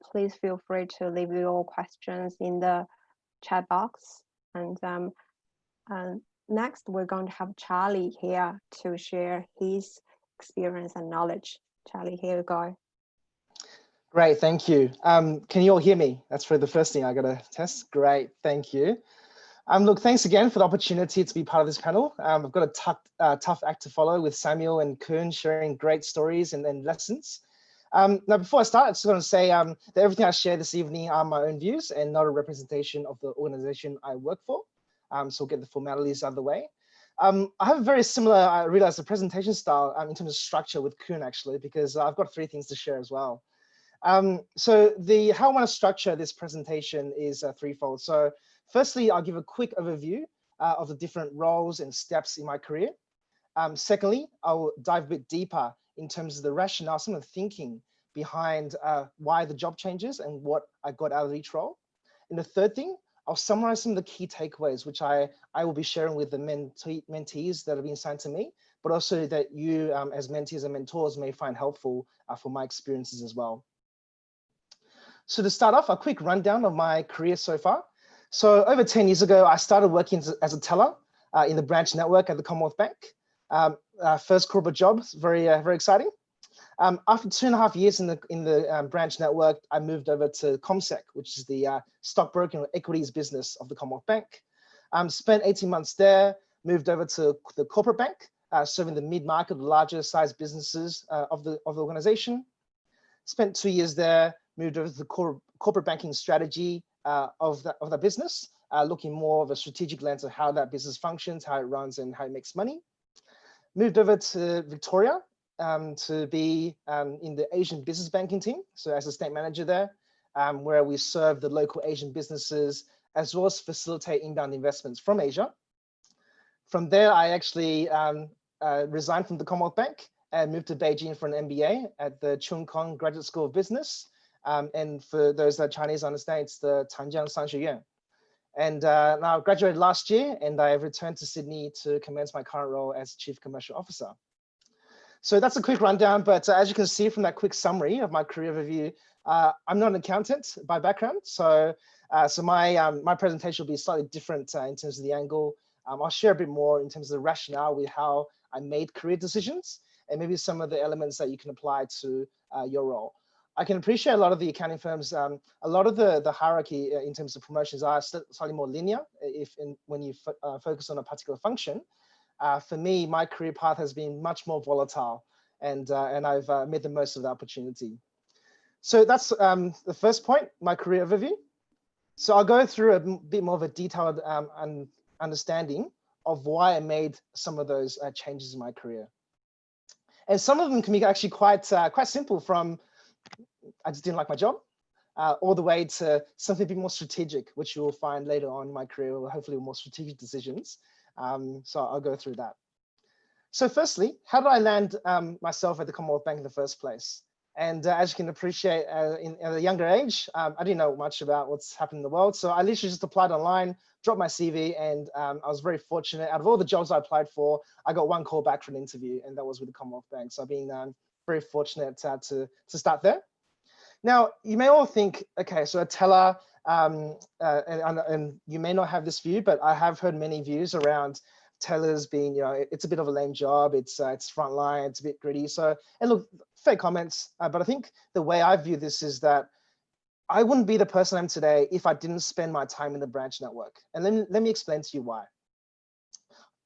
[SPEAKER 6] please feel free to leave your questions in the chat box. And next, we're going to have Charlie here to share his experience and knowledge. Charlie, here you go.
[SPEAKER 4] Great, thank you. Can you all hear me? That's for the first thing I got to test. Great, thank you. Look, thanks again for the opportunity to be part of this panel. I've got a tough act to follow with Samuel and Kun sharing great stories and lessons. Now, before I start, I just want to say that everything I share this evening are my own views and not a representation of the organization I work for. So we'll get the formalities out of the way. I have a very similar, I realize, a presentation style in terms of structure with Kun, actually, because I've got 3 things to share as well. So how I want to structure this presentation is threefold. So firstly, I'll give a quick overview of the different roles and steps in my career. Secondly, I'll dive a bit deeper in terms of the rationale, some of the thinking behind why the job changes and what I got out of each role. And the third thing, I'll summarize some of the key takeaways, which I will be sharing with the mentees that have been assigned to me, but also that you as mentees and mentors may find helpful for my experiences as well. So to start off, a quick rundown of my career so far. So over 10 years ago, I started working as a teller in the branch network at the Commonwealth Bank. First corporate job, very exciting. After 2.5 years in the branch network, I moved over to Comsec, which is the stockbroking or equities business of the Commonwealth Bank. Spent 18 months there, moved over to the corporate bank, serving the mid-market, larger size businesses of the organization. Spent 2 years there, moved over to the corporate banking strategy of the business, looking more of a strategic lens of how that business functions, how it runs, and how it makes money. Moved over to Victoria to be in the Asian business banking team. So as a state manager there, where we serve the local Asian businesses, as well as facilitate inbound investments from Asia. From there, I actually resigned from the Commonwealth Bank and moved to Beijing for an MBA at the Chung Kong Graduate School of Business. And for those that Chinese understand, it's the Tanjiang Sanshuyuan. And now I graduated last year, and I have returned to Sydney to commence my current role as Chief Commercial Officer. So that's a quick rundown, but as you can see from that quick summary of my career overview, I'm not an accountant by background, so my presentation will be slightly different in terms of the angle. I'll share a bit more in terms of the rationale with how I made career decisions, and maybe some of the elements that you can apply to your role. I can appreciate a lot of the accounting firms, a lot of the hierarchy in terms of promotions are slightly more linear when you focus on a particular function. For me, my career path has been much more volatile, and I've made the most of the opportunity. So that's the first point, my career overview. So I'll go through a bit more of a detailed understanding of why I made some of those changes in my career. And some of them can be actually quite simple, from I just didn't like my job, all the way to something a bit more strategic, which you will find later on in my career, or hopefully more strategic decisions. So I'll go through that. So firstly, how did I land myself at the Commonwealth Bank in the first place? And as you can appreciate, at a younger age, I didn't know much about what's happening in the world. So I literally just applied online, dropped my CV, and I was very fortunate. Out of all the jobs I applied for, I got one call back for an interview, and that was with the Commonwealth Bank. So I've been very fortunate to start there. Now, you may all think, okay, so a teller, and you may not have this view, but I have heard many views around tellers being, it's a bit of a lame job. It's frontline, it's a bit gritty. So, and look, fair comments, but I think the way I view this is that I wouldn't be the person I am today if I didn't spend my time in the branch network. And let me explain to you why.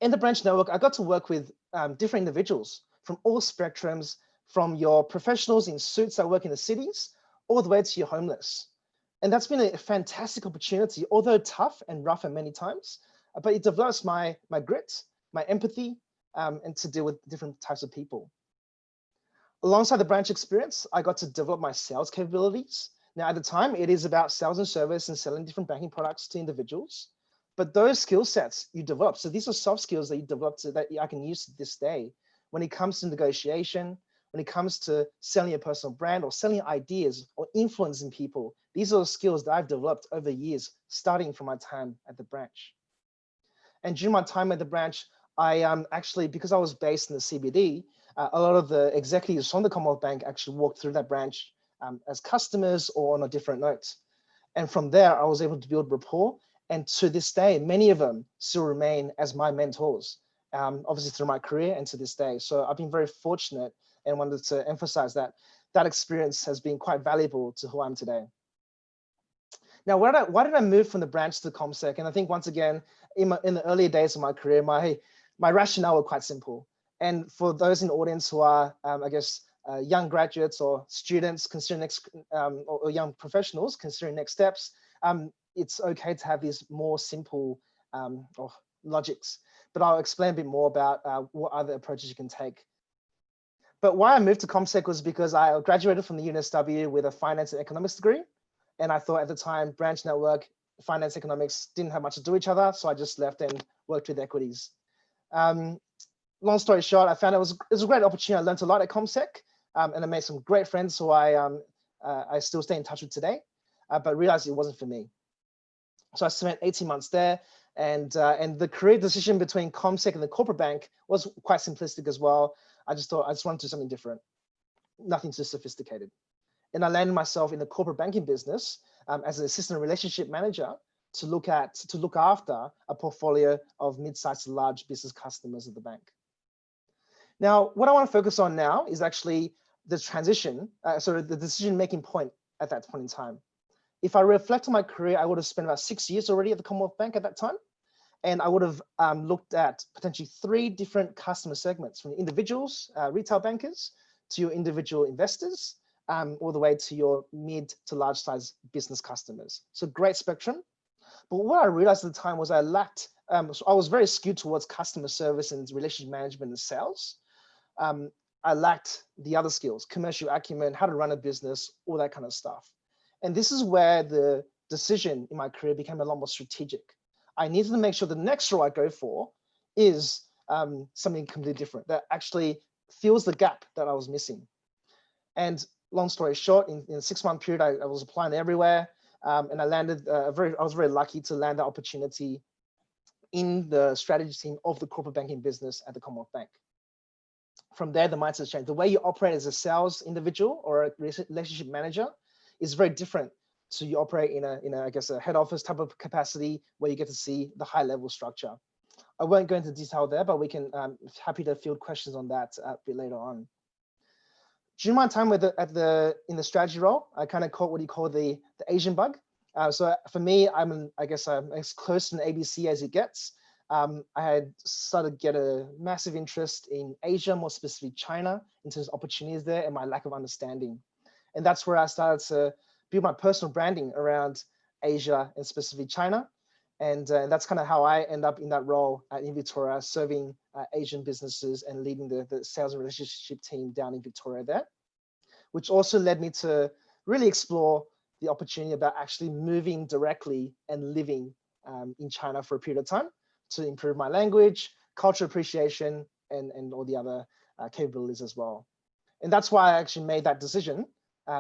[SPEAKER 4] In the branch network, I got to work with different individuals from all spectrums, from your professionals in suits that work in the cities, all the way to your homeless. And that's been a fantastic opportunity, although tough and rough at many times, but it develops my grit, my empathy, and to deal with different types of people. Alongside the branch experience, I got to develop my sales capabilities. Now, at the time, it is about sales and service and selling different banking products to individuals. But those skill sets you develop, so these are soft skills that you develop that I can use to this day. When it comes to negotiation, when it comes to selling a personal brand or selling ideas or influencing people, these are the skills that I've developed over years, starting from my time at the branch. And during my time at the branch, I actually, because I was based in the CBD, a lot of the executives from the Commonwealth Bank actually walked through that branch as customers or on a different note. And from there, I was able to build rapport. And to this day, many of them still remain as my mentors, obviously through my career and to this day. So I've been very fortunate and wanted to emphasize that that experience has been quite valuable to who I am today. Now, why did I move from the branch to the Comsec? And I think once again, in the early days of my career, my rationale were quite simple. And for those in the audience who are, I guess, young graduates or students considering or young professionals considering next steps, it's okay to have these more simple logics. But I'll explain a bit more about what other approaches you can take. But why I moved to Comsec was because I graduated from the UNSW with a finance and economics degree. And I thought at the time, branch network, finance, economics didn't have much to do with each other. So I just left and worked with equities. Long story short, I found it was a great opportunity. I learned a lot at Comsec and I made some great friends who I still stay in touch with today, but realized it wasn't for me. So I spent 18 months there, and the career decision between Comsec and the corporate bank was quite simplistic as well. I just thought I just wanted to do something different, nothing too sophisticated. And I landed myself in the corporate banking business as an assistant relationship manager to look after a portfolio of mid-sized to large business customers of the bank. Now, what I want to focus on now is actually the transition, the decision-making point at that point in time. If I reflect on my career, I would have spent about 6 years already at the Commonwealth Bank at that time. And I would have looked at potentially 3 different customer segments, from individuals, retail bankers, to your individual investors, all the way to your mid to large size business customers. So great spectrum. But what I realized at the time was I lacked, so I was very skewed towards customer service and relationship management and sales. I lacked the other skills, commercial acumen, how to run a business, all that kind of stuff. And this is where the decision in my career became a lot more strategic. I needed to make sure the next role I go for is something completely different that actually fills the gap that I was missing. And long story short, in a 6-month period, I was applying everywhere, and I landed I was very lucky to land the opportunity in the strategy team of the corporate banking business at the Commonwealth Bank. From there, the mindset changed. The way you operate as a sales individual or a relationship manager is very different. So you operate in a I guess, a head office type of capacity where you get to see the high level structure. I won't go into detail there, but we can, happy to field questions on that a bit later on. During my time in the strategy role, I kind of caught what you call the Asian bug. So for me, I'm as close to an ABC as it gets. I had started to get a massive interest in Asia, more specifically China, in terms of opportunities there and my lack of understanding. And that's where I started to build my personal branding around Asia and specifically China. And that's kind of how I end up in that role in Victoria, serving Asian businesses and leading the sales and relationship team down in Victoria there, which also led me to really explore the opportunity about actually moving directly and living in China for a period of time to improve my language, cultural appreciation, and all the other capabilities as well. And that's why I actually made that decision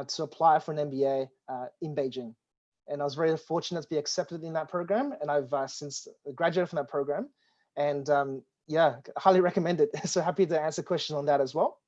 [SPEAKER 4] to apply for an MBA in Beijing. And I was very fortunate to be accepted in that program. And I've since graduated from that program. And yeah, highly recommend it. So happy to answer questions on that as well.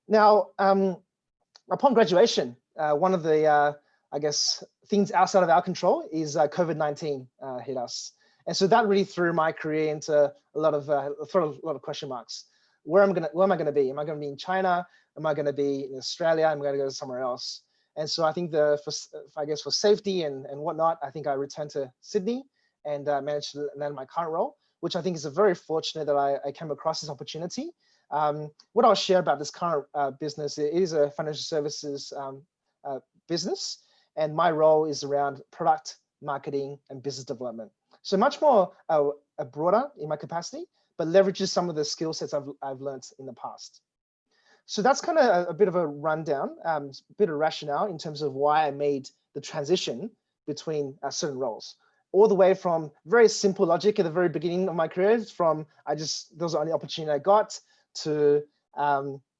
[SPEAKER 4] Now, upon graduation, one of the, I guess, things outside of our control is COVID-19 hit us. And so that really threw my career into a lot of question marks. Where am I going to be? Am I going to be in China? Am I going to be in Australia? Am I going to go somewhere else? And so I think for safety and whatnot, I think I returned to Sydney and managed to land my current role, which I think is a very fortunate that I came across this opportunity. What I'll share about this current business, it is a financial services business, and my role is around product marketing and business development. So much more broader in my capacity, but leverages some of the skill sets I've learned in the past. So that's kind of a bit of a rundown, a bit of rationale in terms of why I made the transition between certain roles. all the way from very simple logic at the very beginning of my career, from those are the only opportunity I got, to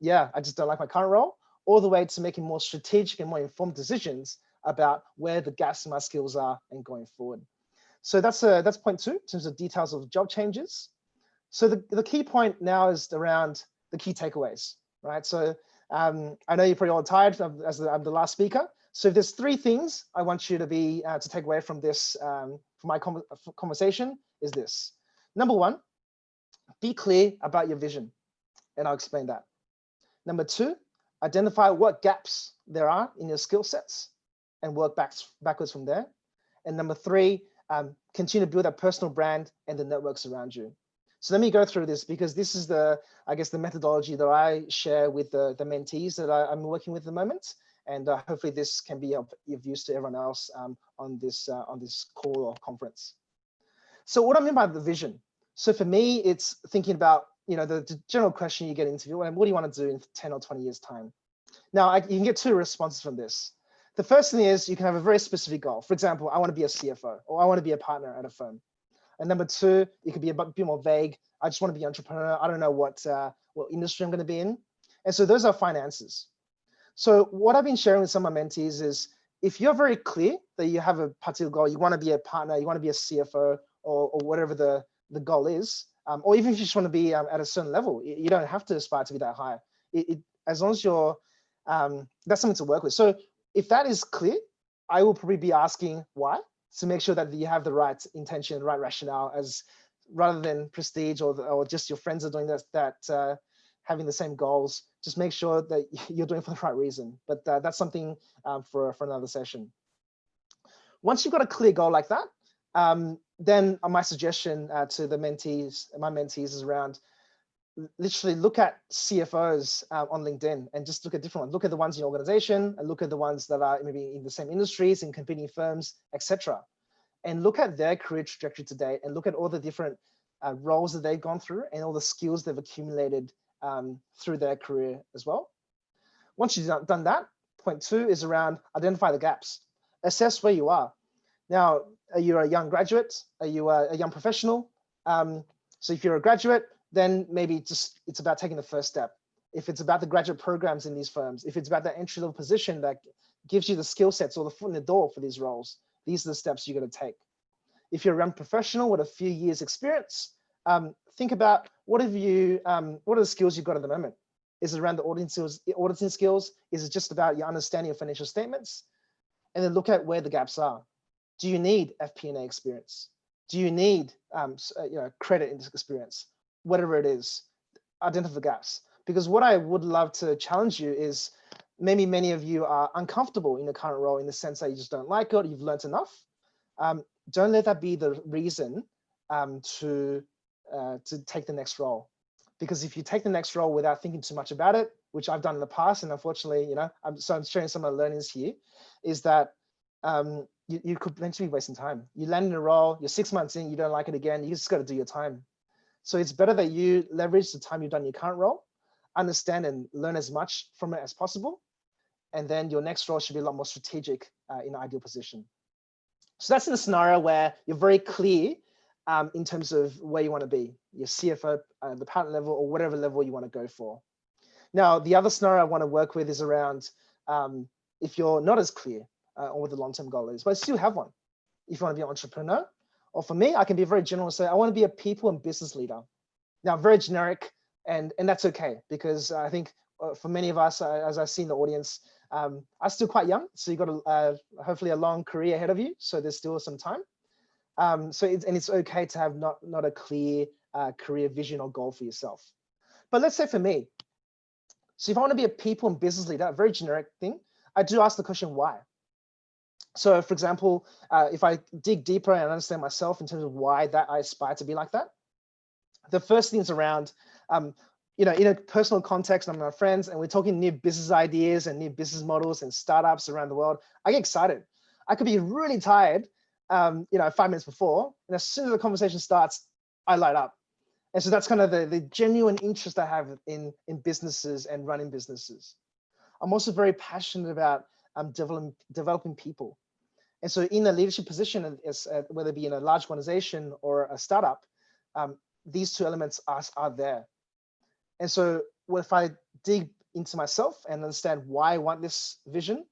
[SPEAKER 4] yeah, I just don't like my current role, all the way to making more strategic and more informed decisions about where the gaps in my skills are and going forward. So that's point 2 in terms of details of job changes. So the key point now is around the key takeaways, right? So I know you're probably all tired as I'm the last speaker. So if there's 3 things I want you to to take away from this, from my conversation, is this. Number 1, be clear about your vision, and I'll explain that. Number 2, identify what gaps there are in your skill sets and work backwards from there. And number 3, continue to build a personal brand and the networks around you. So let me go through this, because this is I guess the methodology that I share with the mentees that I'm working with at the moment. And hopefully this can be of use to everyone else on this call or conference. So what I mean by the vision. So for me, it's thinking about, the general question you get into, what do you want to do in 10 or 20 years time? Now, you can get 2 responses from this. The first thing is you can have a very specific goal. For example, I want to be a CFO, or I want to be a partner at a firm. And number 2, it could be a bit more vague. I just want to be an entrepreneur. I don't know what industry I'm going to be in. And so those are fine answers. So what I've been sharing with some of my mentees is, if you're very clear that you have a particular goal, you want to be a partner, you want to be a CFO, or whatever the goal is, or even if you just want to be at a certain level, you don't have to aspire to be that high. As long as you're, that's something to work with. So if that is clear, I will probably be asking why, to make sure that you have the right intention, right rationale, as rather than prestige or just your friends are doing that having the same goals. Just make sure that you're doing it for the right reason. But that's something for another session. Once you've got a clear goal like that, then my suggestion to my mentees is around, literally look at CFOs on LinkedIn and just look at different ones. Look at the ones in your organization and look at the ones that are maybe in the same industries, in competing firms, etc. And look at their career trajectory today, and look at all the different roles that they've gone through and all the skills they've accumulated through their career as well. Once you've done that, point 2 is around identify the gaps. Assess where you are. Now, are you a young graduate? Are you a young professional? So if you're a graduate, then maybe it's about taking the first step. If it's about the graduate programs in these firms, if it's about that entry-level position that gives you the skill sets or the foot in the door for these roles, these are the steps you're going to take. If you're a young professional with a few years experience, think about what are the skills you've got at the moment? Is it around the auditing skills? Is it just about your understanding of financial statements? And then look at where the gaps are. Do you need FP&A experience? Do you need credit experience? Whatever it is, identify the gaps. Because what I would love to challenge you is, maybe many of you are uncomfortable in the current role in the sense that you just don't like it, you've learned enough. Don't let that be the reason to take the next role. Because if you take the next role without thinking too much about it, which I've done in the past, and unfortunately, I'm sharing some of my learnings here, is that you could potentially be wasting time. You land in a role, you're 6 months in, you don't like it again, you just got to do your time. So it's better that you leverage the time you've done in your current role, understand and learn as much from it as possible, and then your next role should be a lot more strategic in an ideal position. So that's in a scenario where you're very clear in terms of where you want to be, your CFO, the partner level, or whatever level you want to go for. Now, the other scenario I want to work with is around if you're not as clear on what the long-term goal is, but still have one. If you want to be an entrepreneur, or for me, I can be very general and say, I want to be a people and business leader. Now, very generic, and that's okay, because I think for many of us, as I see in the audience, I'm still quite young, so you've got hopefully a long career ahead of you, so there's still some time. So it's okay to have not a clear career vision or goal for yourself. But let's say for me, so if I want to be a people and business leader, a very generic thing, I do ask the question why. So for example, if I dig deeper and understand myself in terms of why that I aspire to be like that, the first thing is around, in a personal context, I'm with my friends and we're talking new business ideas and new business models and startups around the world. I get excited. I could be really tired, 5 minutes before, and as soon as the conversation starts, I light up. And so that's kind of the genuine interest I have in businesses and running businesses. I'm also very passionate about developing people. And so in a leadership position, whether it be in a large organization or a startup, these two elements are there. And so if I dig into myself and understand why I want this vision,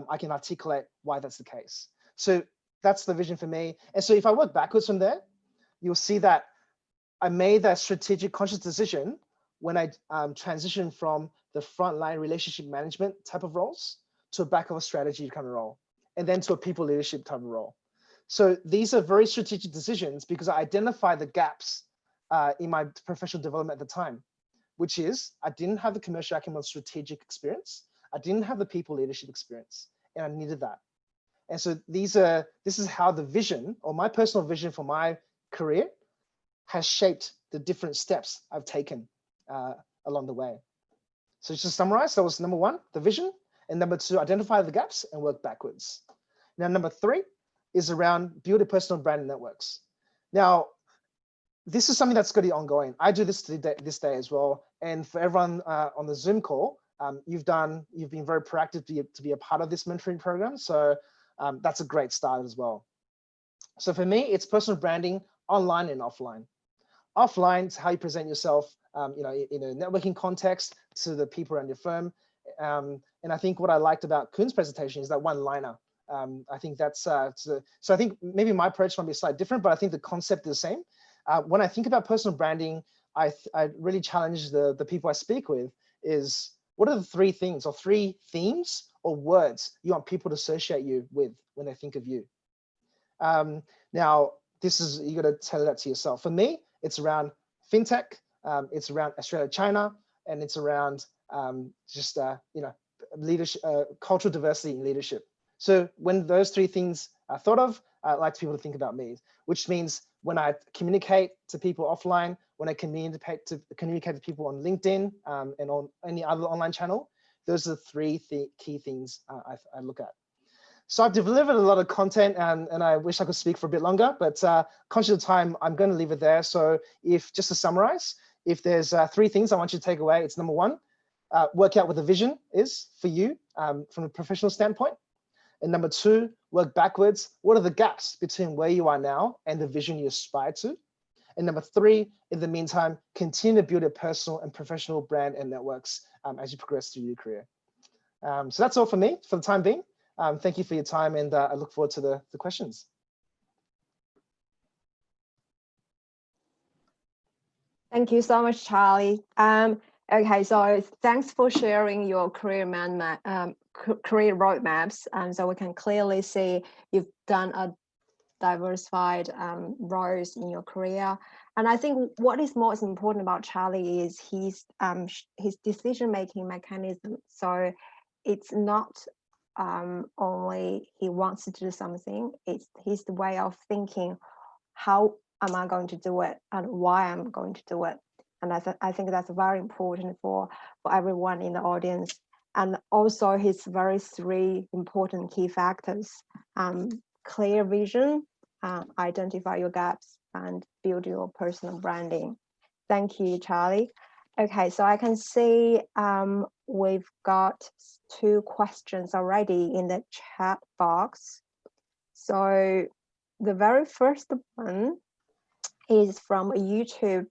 [SPEAKER 4] I can articulate why that's the case. So that's the vision for me. And so if I work backwards from there, you'll see that I made that strategic conscious decision when I transitioned from the frontline relationship management type of roles to a back office strategy kind of role, and then to a people leadership type of role. So these are very strategic decisions because I identified the gaps in my professional development at the time, which is I didn't have the commercial acumen strategic experience. I didn't have the people leadership experience, and I needed that. And so this is how the vision, or my personal vision for my career, has shaped the different steps I've taken along the way. So just to summarize, that was number one, the vision, and number two, identify the gaps and work backwards. Now, number three is around build a personal brand and networks. Now, this is something that's going to be ongoing. I do this this day as well. And for everyone on the Zoom call, you've been very proactive to be a part of this mentoring program. So that's a great start as well. So for me, it's personal branding online and offline. Offline is how you present yourself, in a networking context to the people around your firm. And I think what I liked about Koen's presentation is that one-liner. I think that's so I think maybe my approach might be slightly different, but I think the concept is the same. When I think about personal branding, I really challenge the people I speak with is, what are the three things or three themes or words you want people to associate you with when they think of you? Now, you got to tell that to yourself. For me, it's around fintech, it's around Australia, China, and it's around leadership, cultural diversity in leadership. So when those three things are thought of, I like people to think about me, which means when I communicate to people offline, when I communicate to people on LinkedIn and on any other online channel, those are the three key things I look at. So I've delivered a lot of content and I wish I could speak for a bit longer, but conscious of time, I'm going to leave it there. So just to summarize, if there's three things I want you to take away, it's number one, work out what the vision is for you from a professional standpoint. And number two, work backwards. What are the gaps between where you are now and the vision you aspire to? And number three, in the meantime, continue to build a personal and professional brand and networks as you progress through your career. So that's all for me for the time being. Thank you for your time, and I look forward to the questions.
[SPEAKER 6] Thank you so much, Charlie. Okay, so thanks for sharing your career roadmaps. So we can clearly see you've done a diversified roles in your career. And I think what is most important about Charlie is his decision-making mechanism. So it's not only he wants to do something, it's his way of thinking, how am I going to do it and why I'm going to do it. And I think that's very important for everyone in the audience. And also his three important key factors: clear vision, identify your gaps, and build your personal branding. Thank you, Charlie. Okay, so I can see we've got 2 questions already in the chat box. So the very first one is from a YouTube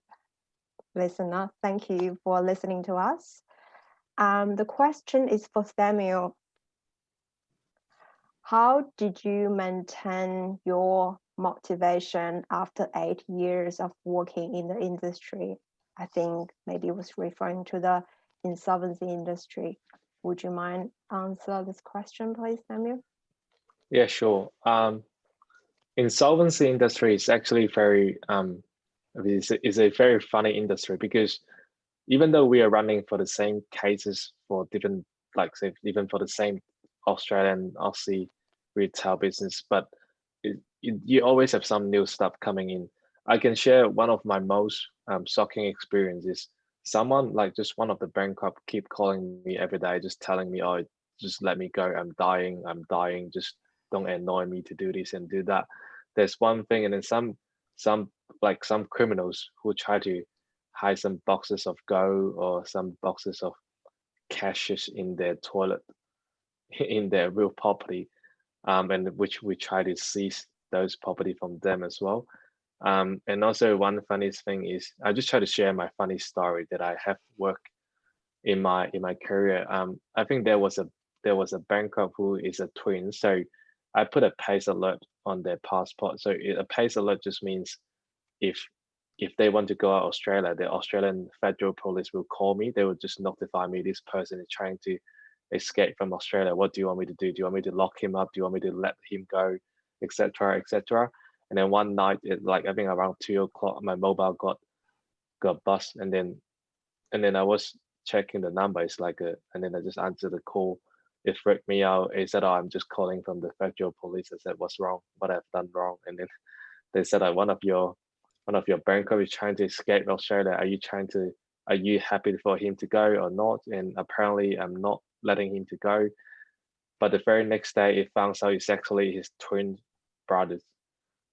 [SPEAKER 6] listener. Thank you for listening to us. The question is for Samuel. How did you maintain your motivation after 8 years of working in the industry? I think maybe it was referring to the insolvency industry. Would you mind answer this question, please, Samuel?
[SPEAKER 3] Yeah, sure. Insolvency industry is actually very is a very funny industry, because even though we are running for the same cases for different, like say, even for the same Australian, Aussie retail business, but you always have some new stuff coming in. I can share one of my most shocking experiences. Someone, like just one of the bankrupt, keep calling me every day, just telling me, oh, just let me go, I'm dying, just don't annoy me to do this and do that. There's one thing, and then some criminals who try to hide some boxes of gold or some boxes of cashes in their toilet, in their real property. and which we try to seize those property from them as well. And also one funniest thing is I just try to share my funny story that I have worked in my career. I think there was a banker who is a twin, so I put a PACE alert on their passport. So a PACE alert just means if they want to go out Australia, the Australian Federal Police will call me. They will just notify me this person is trying to escape from Australia. What do you want me to do? Do you want me to lock him up? Do you want me to let him go, etc., etc.? And then one night, I think around 2 o'clock, my mobile got bust, and then I was checking the number. It's and then I just answered the call. It freaked me out. It said, "Oh, I'm just calling from the Federal Police." I said, "What's wrong? What I've done wrong?" And then they said, "One of your bankers is trying to escape Australia. Are you happy for him to go or not?" And apparently, I'm not letting him to go. But the very next day, it found out it's actually his twin brothers.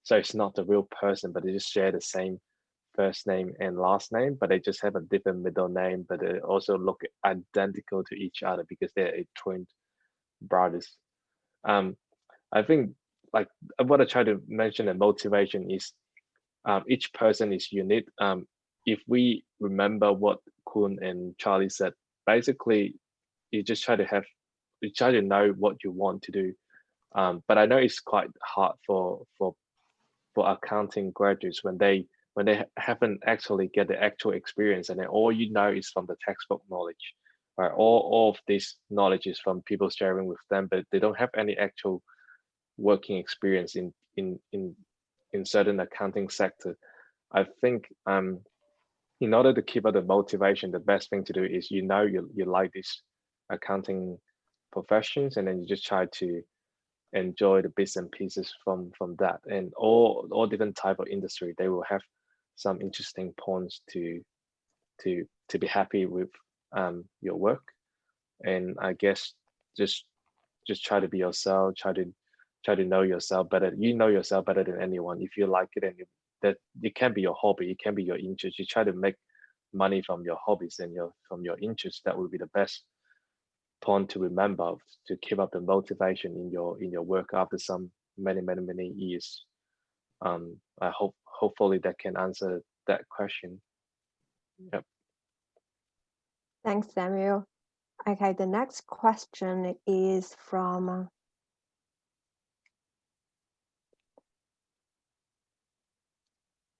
[SPEAKER 3] So it's not the real person, but they just share the same first name and last name, but they just have a different middle name, but they also look identical to each other because they're twin brothers. I think what I try to mention, the motivation is each person is unique. If we remember what Kun and Charlie said, basically you just try to know what you want to do. But I know it's quite hard for accounting graduates when they haven't actually get the actual experience, and then all you know is from the textbook knowledge, right? All of this knowledge is from people sharing with them, but they don't have any actual working experience in certain accounting sector. I think in order to keep up the motivation, the best thing to do is you like this accounting professions, and then you just try to enjoy the bits and pieces from that. And all different type of industry, they will have some interesting points to be happy with your work. And I guess just try to be yourself, try to know yourself better. You know yourself better than anyone. If you like it, and that it can be your hobby, it can be your interest. You try to make money from your hobbies and from your interests. That would be the best point to remember to keep up the motivation in your work after some many years. I hopefully that can answer that question. Yep.
[SPEAKER 6] Thanks, Samuel. Okay, the next question is from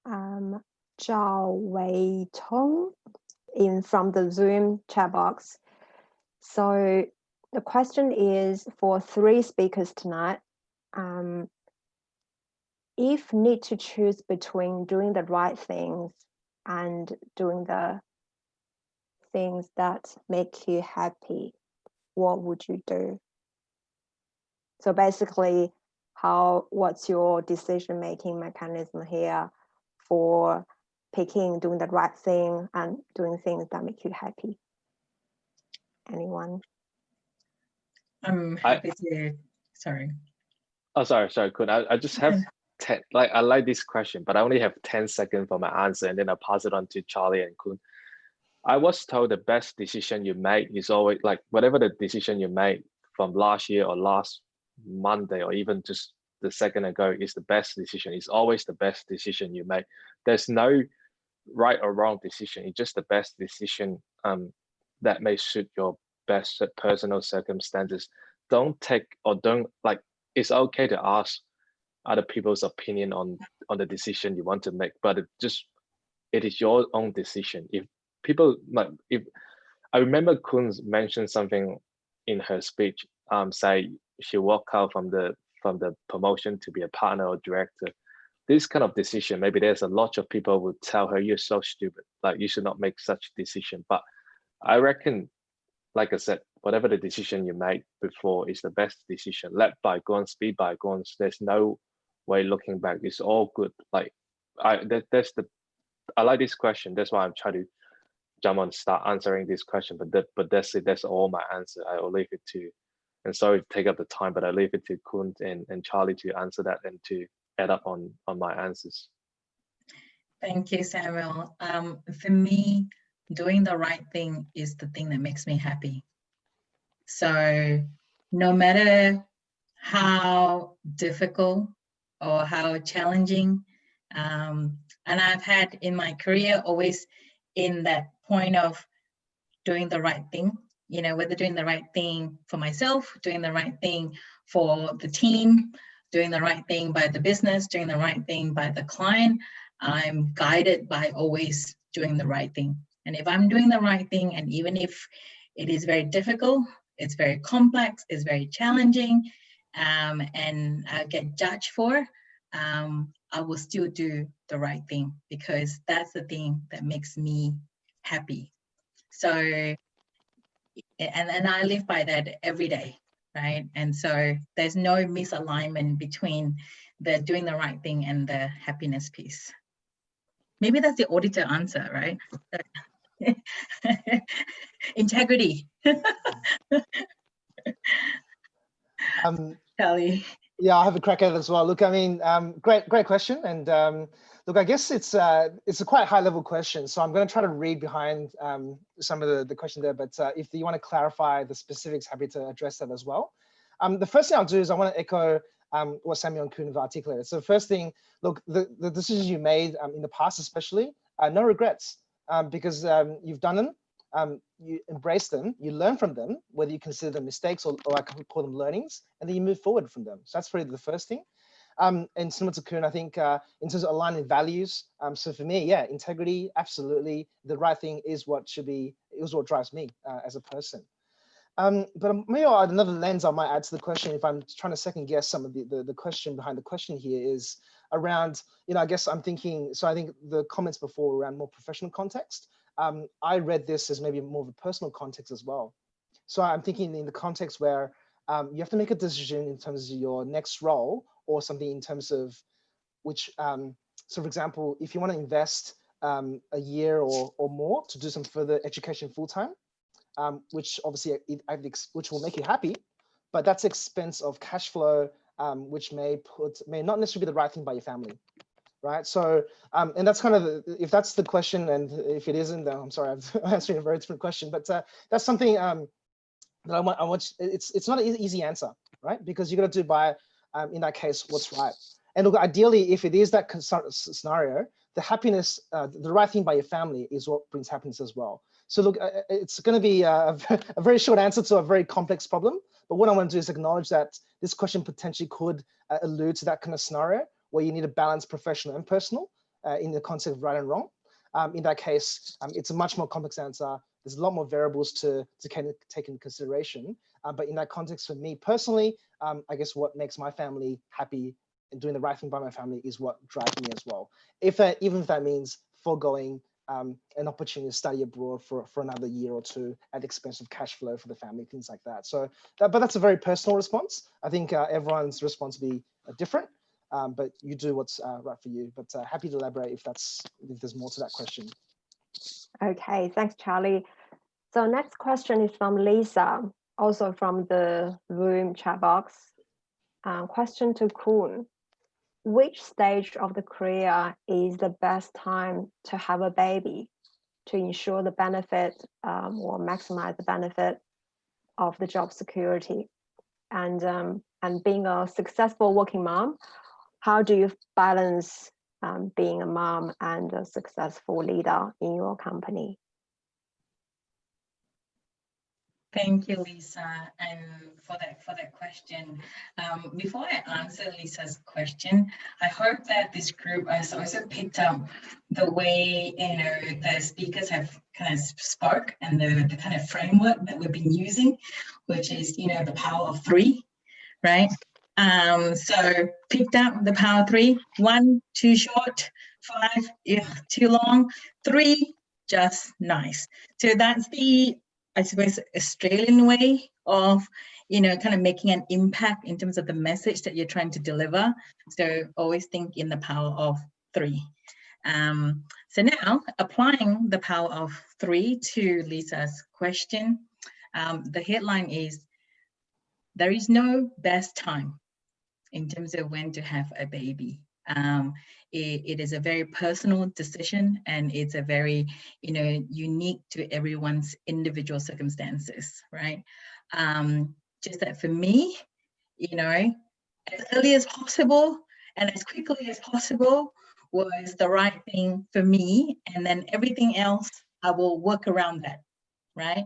[SPEAKER 6] Zhao Wei Tong from the Zoom chat box. So the question is for 3 speakers tonight. If need to choose between doing the right things and doing the things that make you happy, what would you do? So basically, what's your decision-making mechanism here for picking doing the right thing and doing things that make you happy? Anyone?
[SPEAKER 8] I'm happy to, sorry.
[SPEAKER 3] Oh, sorry, Kun. I just have 10, I like this question, but I only have 10 seconds for my answer, and then I'll pass it on to Charlie and Kun. I was told the best decision you make is always whatever the decision you made from last year or last Monday or even just the second ago is the best decision. It's always the best decision you make. There's no right or wrong decision. It's just the best decision that may suit your best personal circumstances. Don't it's okay to ask other people's opinion on the decision you want to make, but it is your own decision. If I remember Kun mentioned something in her speech, say she walked out from the promotion to be a partner or director. This kind of decision, maybe there's a lot of people would tell her you're so stupid, you should not make such decision. But I reckon, like I said, whatever the decision you made before is the best decision. Let bygones be bygones. There's no way looking back. It's all good. I like this question. That's why I'm trying to jump on, start answering this question. But that's it. That's all my answer. I will leave it to, and sorry to take up the time, but I leave it to Kun and Charlie to answer that and to add up on my answers.
[SPEAKER 8] Thank you, Samuel. For me, doing the right thing is the thing that makes me happy. So no matter how difficult or how challenging. And I've had in my career always in that point of doing the right thing, you know, whether doing the right thing for myself, doing the right thing for the team, doing the right thing by the business, doing the right thing by the client. I'm guided by always doing the right thing. And if I'm doing the right thing, and even if it is very difficult, it's very complex, it's very challenging, and I get judged for, I will still do the right thing, because that's the thing that makes me happy. So, and I live by that every day, right? And so there's no misalignment between the doing the right thing and the happiness piece. Maybe that's the auditor answer, right? Integrity. Charlie.
[SPEAKER 4] Yeah, I'll have a crack at it as well. Look, I mean, great question. And look, I guess it's a quite high level question. So I'm going to try to read behind some of the question there. But if you want to clarify the specifics, happy to address that as well. The first thing I'll do is I want to echo what Samuel and Kuhn have articulated. So the first thing, look, the decisions you made in the past, especially, no regrets, because you've done them. You embrace them, you learn from them, whether you consider them mistakes or I can call them learnings, and then you move forward from them. So that's really the first thing. And similar to Kuhn, I think in terms of aligning values, so for me, yeah, integrity, absolutely. The right thing is what should be, is what drives me as a person. But maybe I'll add another lens I might add to the question if I'm trying to second guess some of the question behind the question here is around, you know, I guess I'm thinking, so I think the comments before around more professional context, I read this as maybe more of a personal context as well. So I'm thinking in the context where you have to make a decision in terms of your next role or something in terms of which, so for example, if you want to invest a year or more to do some further education full-time, which obviously which will make you happy, but that's expense of cash flow, which may not necessarily be the right thing by your family. Right. So, and that's kind of, if that's the question, and if it isn't, then I'm sorry, I'm answering a very different question, but that's something that I want, it's not an easy answer, right? Because you got to do by, in that case, what's right. And look, ideally, if it is that scenario, the happiness, the right thing by your family is what brings happiness as well. So look, it's going to be a very short answer to a very complex problem. But what I want to do is acknowledge that this question potentially could allude to that kind of scenario, where you need to balance professional and personal in the concept of right and wrong. In that case, it's a much more complex answer. There's a lot more variables to kind of take into consideration. But in that context, for me personally, I guess what makes my family happy and doing the right thing by my family is what drives me as well. Even if that means foregoing an opportunity to study abroad for another year or two at the expense of cash flow for the family, things like that. So, but that's a very personal response. I think everyone's response will be different. But you do what's right for you. But happy to elaborate if there's more to that question.
[SPEAKER 6] Okay, thanks, Charlie. So next question is from Lisa, also from the Zoom chat box. Question to Kuhn. Which stage of the career is the best time to have a baby to ensure the benefit or maximize the benefit of the job security? And being a successful working mom, how do you balance being a mom and a successful leader in your company?
[SPEAKER 8] Thank you, Lisa, and for that question. Before I answer Lisa's question, I hope that this group has also picked up the way, you know, the speakers have kind of spoke and the kind of framework that we've been using, which is, you know, the power of three, right? So picked up the power three. 1, too short. 5, too long. 3, just nice. So that's the, I suppose, Australian way of, you know, kind of making an impact in terms of the message that you're trying to deliver. So always think in the power of 3. So now applying the power of 3 to Lisa's question, the headline is, there is no best time in terms of when to have a baby. It is a very personal decision, and it's a very, you know, unique to everyone's individual circumstances, right? Just that for me, you know, as early as possible and as quickly as possible was the right thing for me. And then everything else, I will work around that, right?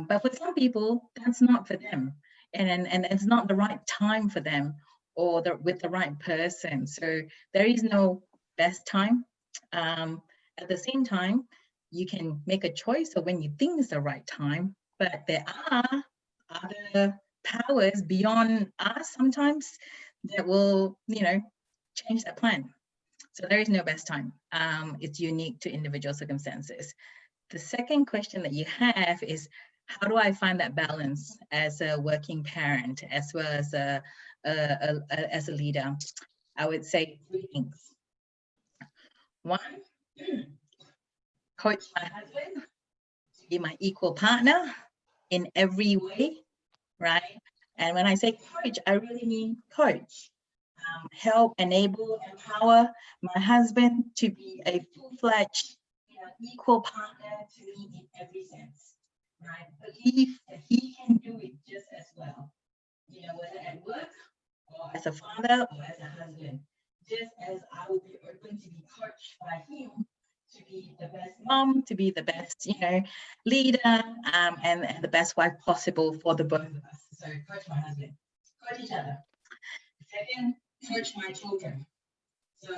[SPEAKER 8] But for some people, that's not for them. And it's not the right time for them or with the right person. So there is no best time. At the same time, you can make a choice of when you think is the right time, but there are other powers beyond us sometimes that will, you know, change that plan. So there is no best time. It's unique to individual circumstances. The second question that you have is, how do I find that balance as a working parent as well as a leader? I would say 3 things. 1, coach my husband to be my equal partner in every way, right? And when I say coach, I really mean coach. Help, enable, empower my husband to be a full-fledged, equal partner to me in every sense, right? Believe that he can do it just as well, whether at work or as a father or as a husband, just as I will be open to be coached by him to be the best mom, to be the best, leader, and the best wife possible for the both of us. So coach my husband, coach each other. Second, coach my children. So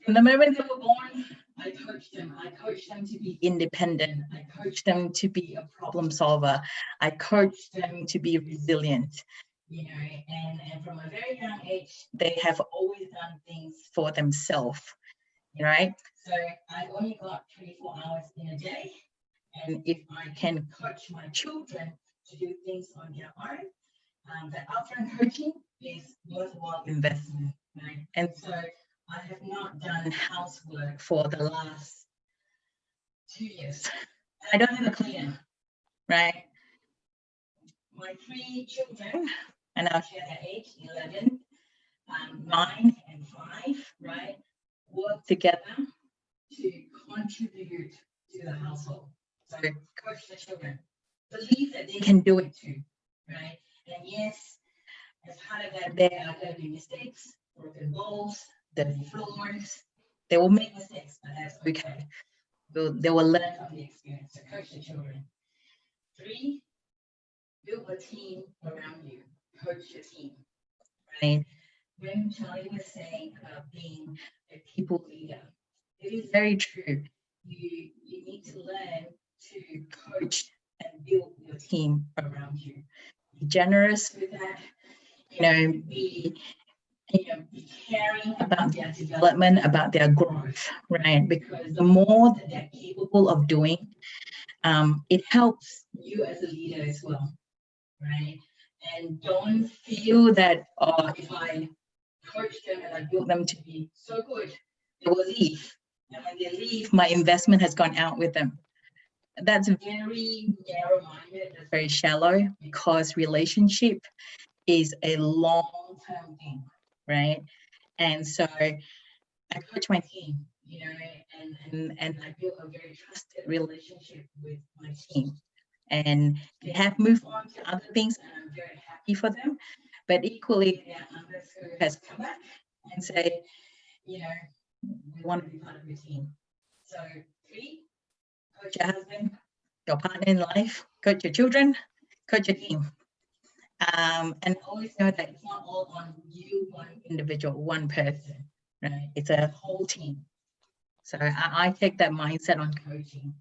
[SPEAKER 8] from the moment they were born, I coached them. I coached them to be independent. I coached them to be a problem solver. I coached them to be resilient, and from a very young age, they have always done things for themselves, right? So I only got 24 hours in a day. And if I can coach my children to do things on their own, the upfront coaching is worthwhile investment, right? And so I have not done housework for the last 2 years. I don't have a cleaner, right? My 3 children, and I'll share their age, 11, 9, and 5, right, work together to contribute to the household. So coach the children. Believe that they can do it too, right? And yes, as part of that, there are going to be mistakes, broken bowls, dirty floors. They will make mistakes, but that's okay. They will learn from the experience. So coach the children. 3, build a team around you. Coach your team, right? When Charlie was saying about being a people leader, it is very true. You need to learn to coach and build your team around you. Be generous with that, be caring about their development, about their growth, right? Because the more that they're capable of doing, it helps you as a leader as well, right? And don't feel that, if I coach them and I build them to be so good, they will leave. And when they leave, my investment has gone out with them. That's very narrow-minded, that's very shallow, because relationship is a long-term thing, right? And so I coach my team, and I built a very trusted relationship with my team. And they have moved on to other things, and I'm very happy for them. But equally, there are others who has come back and say, we want to be part of your team. So 3, coach your husband, your partner in life, coach your children, coach your team. And always know that it's not all on you, one individual, one person, right? It's a whole team. So I take that mindset on coaching.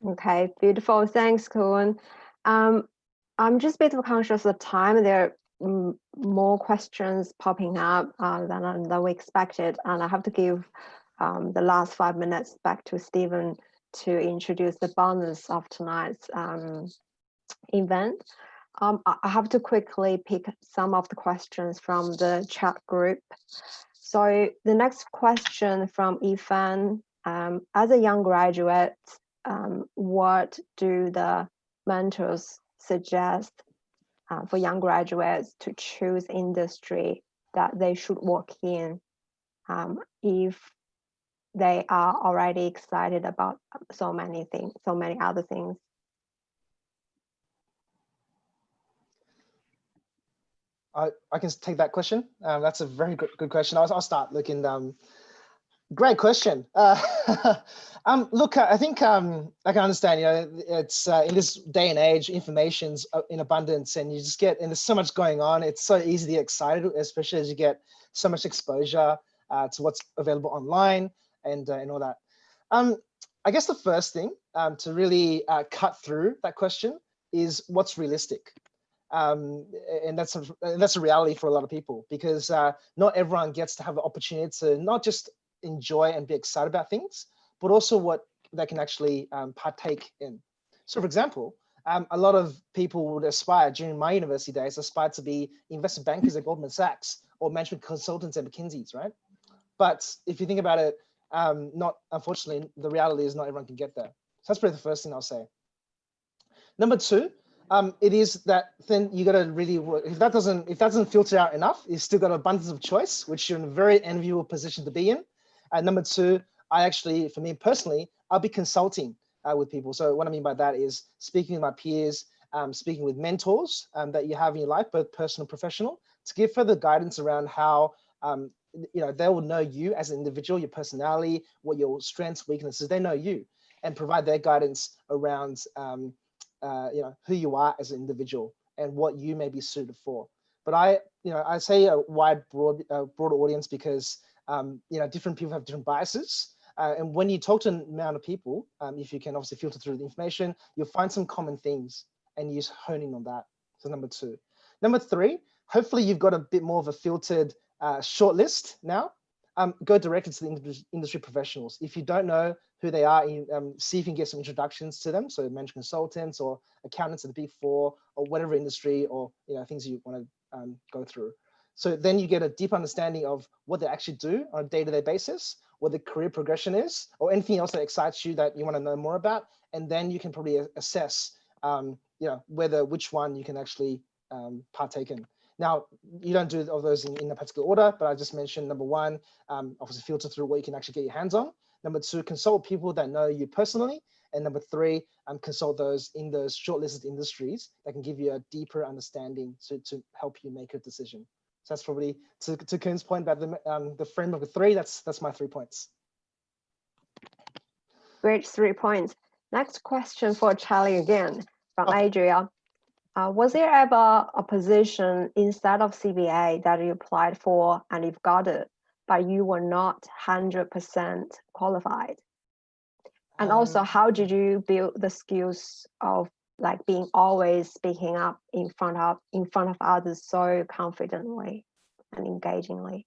[SPEAKER 6] Okay, beautiful. Thanks, Kuan. I'm just a bit conscious of time. There are more questions popping up than we expected, and I have to give the last 5 minutes back to Stephen to introduce the bonus of tonight's event. I have to quickly pick some of the questions from the chat group. So the next question from Ifan, as a young graduate, what do the mentors suggest for young graduates to choose industry that they should work in if they are already excited about so many things, so many other things?
[SPEAKER 4] I can take that question. That's a very good question. I'll start looking. Great question. Look, I think I can understand. You know, it's in this day and age, information's in abundance, and you just get, and there's so much going on. It's so easy to get excited, especially as you get so much exposure to what's available online and all that. I guess the first thing to really cut through that question is what's realistic. And that's a reality for a lot of people, because not everyone gets to have the opportunity to not just enjoy and be excited about things, but also what they can actually partake in. So for example, a lot of people would aspire during my university days, aspire to be investment bankers at Goldman Sachs or management consultants at McKinsey's, right? But if you think about it, unfortunately, the reality is not everyone can get there. So that's probably the first thing I'll say. Number two, it is that then you got to really work. If that doesn't filter out enough, you've still got an abundance of choice, which you're in a very enviable position to be in. And number two, for me personally, I'll be consulting with people. So what I mean by that is speaking with my peers, speaking with mentors that you have in your life, both personal and professional, to give further guidance around how they will know you as an individual, your personality, what your strengths, weaknesses, they know you, and provide their guidance around who you are as an individual and what you may be suited for. But I say a broad audience because different people have different biases. And when you talk to an amount of people, if you can obviously filter through the information, you'll find some common themes and you just hone in on that. So number two. Number three, hopefully you've got a bit more of a filtered short list now. Go directly to the industry professionals. If you don't know who they are, see if you can get some introductions to them. So management consultants or accountants at the Big Four or whatever industry or things you want to go through. So then you get a deep understanding of what they actually do on a day-to-day basis, what the career progression is, or anything else that excites you that you want to know more about. And then you can probably assess, which one you can actually partake in. Now, you don't do all those in a particular order, but I just mentioned number one, obviously filter through what you can actually get your hands on. Number two, consult people that know you personally. And number three, consult those in those shortlisted industries that can give you a deeper understanding to help you make a decision. So that's probably to Koon's point about the framework of three. That's my 3 points.
[SPEAKER 6] Great 3 points. Next question for Charlie again from Adria. Was there ever a position instead of CBA that you applied for and you've got it, but you were not 100% qualified? And also, how did you build the skills of like being always speaking up in front of others so confidently and engagingly?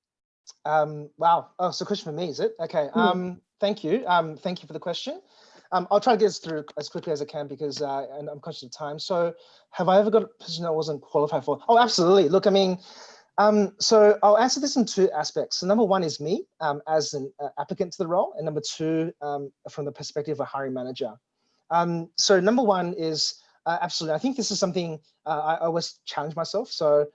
[SPEAKER 4] Wow. Oh, so question for me, is it? Okay. Thank you. Thank you for the question. I'll try to get this through as quickly as I can because and I'm conscious of time. So have I ever got a position I wasn't qualified for? Oh, absolutely. Look, I mean, so I'll answer this in 2 aspects. So number one is me as an applicant to the role, and number two, from the perspective of a hiring manager. So number one is absolutely. I think this is something I always challenge myself. So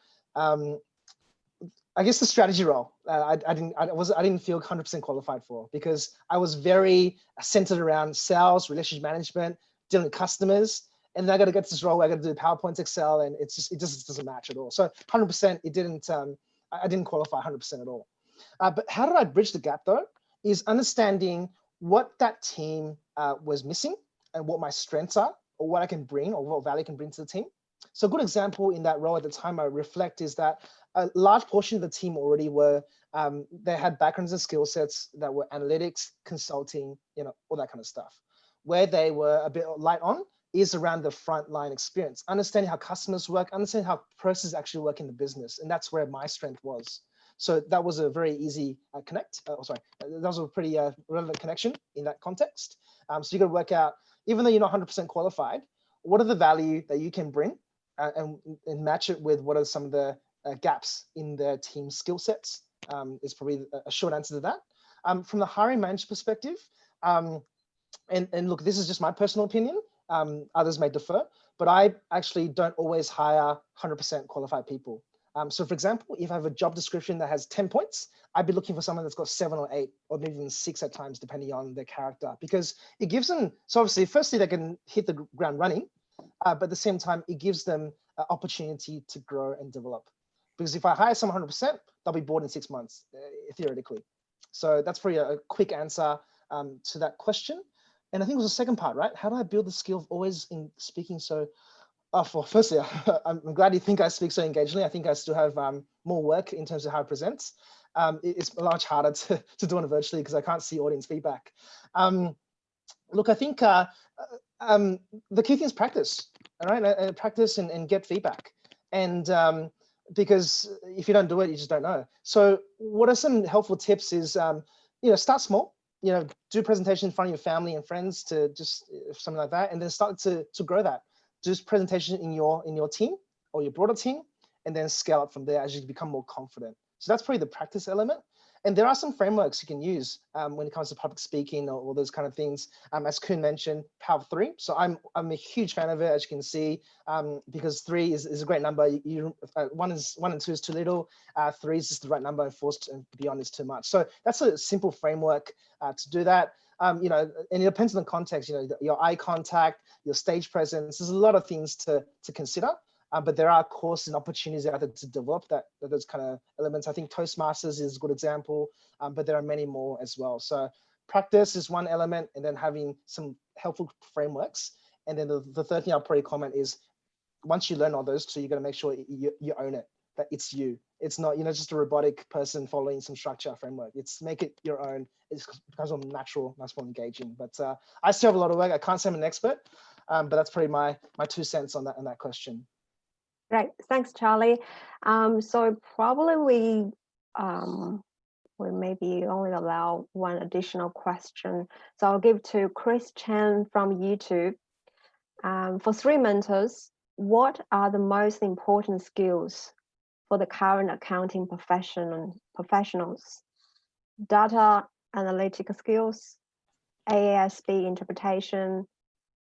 [SPEAKER 4] I guess the strategy role, I didn't feel 100% qualified for because I was very centered around sales, relationship management, dealing with customers, and then I got to get to this role where I got to do PowerPoint, Excel, and it just doesn't match at all. So 100%, it didn't. I didn't qualify 100% at all. But how did I bridge the gap though? Is understanding what that team was missing and what my strengths are, or what I can bring, or what value I can bring to the team. So a good example in that role at the time I reflect is that a large portion of the team already were, they had backgrounds and skill sets that were analytics, consulting, all that kind of stuff. Where they were a bit light on is around the frontline experience, understanding how customers work, understanding how processes actually work in the business. And that's where my strength was. So that was a very easy connect. That was a pretty relevant connection in that context. So you got to work out, even though you're not 100% qualified, what are the value that you can bring and match it with what are some of the gaps in their team skill sets is probably a short answer to that. From the hiring manager perspective, and look, this is just my personal opinion. Others may defer, but I actually don't always hire 100% qualified people. So for example, if I have a job description that has 10 points, I'd be looking for someone that's got 7 or 8 or maybe even 6 at times, depending on their character, because it gives them, so obviously, firstly, they can hit the ground running, but at the same time, it gives them an opportunity to grow and develop. Because if I hire someone 100%, they'll be bored in 6 months, theoretically. So that's probably a quick answer to that question. And I think it was the second part, right? How do I build the skill of always in speaking so? Well, firstly, I'm glad you think I speak so engagingly. I think I still have more work in terms of how I present. It's much harder to do it virtually because I can't see audience feedback. Look, I think the key thing is practice, all right? Practice and get feedback. And because if you don't do it, you just don't know. So what are some helpful tips is, start small, do a presentation in front of your family and friends to just something like that. And then start to grow that. Do presentation in your team or your broader team, and then scale up from there as you become more confident. So that's probably the practice element. And there are some frameworks you can use when it comes to public speaking or all those kind of things. As Kuhn mentioned, Power of 3. So I'm a huge fan of it, as you can see, because 3 is a great number. 1 and 2 is too little. 3 is just the right number, and 4 and beyond is too much. So that's a simple framework to do that. And it depends on the context. Your eye contact, your stage presence. There's a lot of things to consider. But there are courses and opportunities out there to develop those kind of elements. I think Toastmasters is a good example, but there are many more as well. So practice is one element, and then having some helpful frameworks. And then the third thing I'll probably comment is, once you learn all those two, you're going to make sure you own it, that it's you. It's not just a robotic person following some structure framework. Make it your own. It becomes more natural, much more engaging. But I still have a lot of work. I can't say I'm an expert, but that's probably my 2 cents on that question.
[SPEAKER 6] Great, thanks, Charlie. So probably we maybe only allow one additional question. So I'll give to Chris Chen from YouTube. For 3 mentors, what are the most important skills for the current accounting professionals? Data analytical skills, AASB interpretation,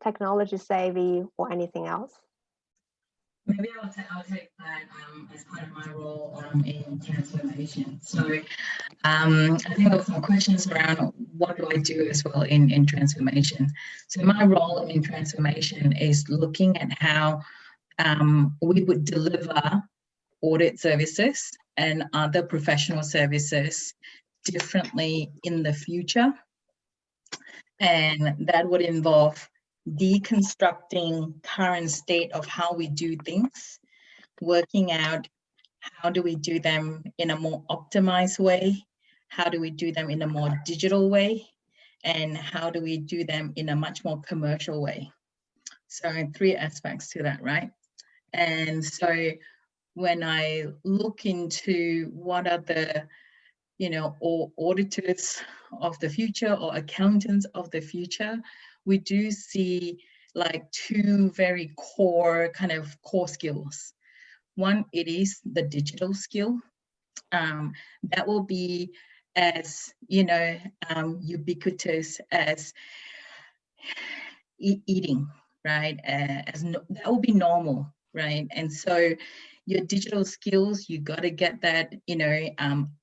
[SPEAKER 6] technology savvy, or anything else?
[SPEAKER 8] Maybe I'll take that as part of my role in transformation. So I think there were some questions around what do I do as well in transformation. So my role in transformation is looking at how we would deliver audit services and other professional services differently in the future. And that would involve deconstructing current state of how we do things, working out how do we do them in a more optimized way, how do we do them in a more digital way, and how do we do them in a much more commercial way. So 3 aspects to that, right? And so when I look into what are the or auditors of the future or accountants of the future, we do see like 2 very core skills. One, it is the digital skill. That will be as ubiquitous as eating, right? That will be normal, right? And so your digital skills, you got to get that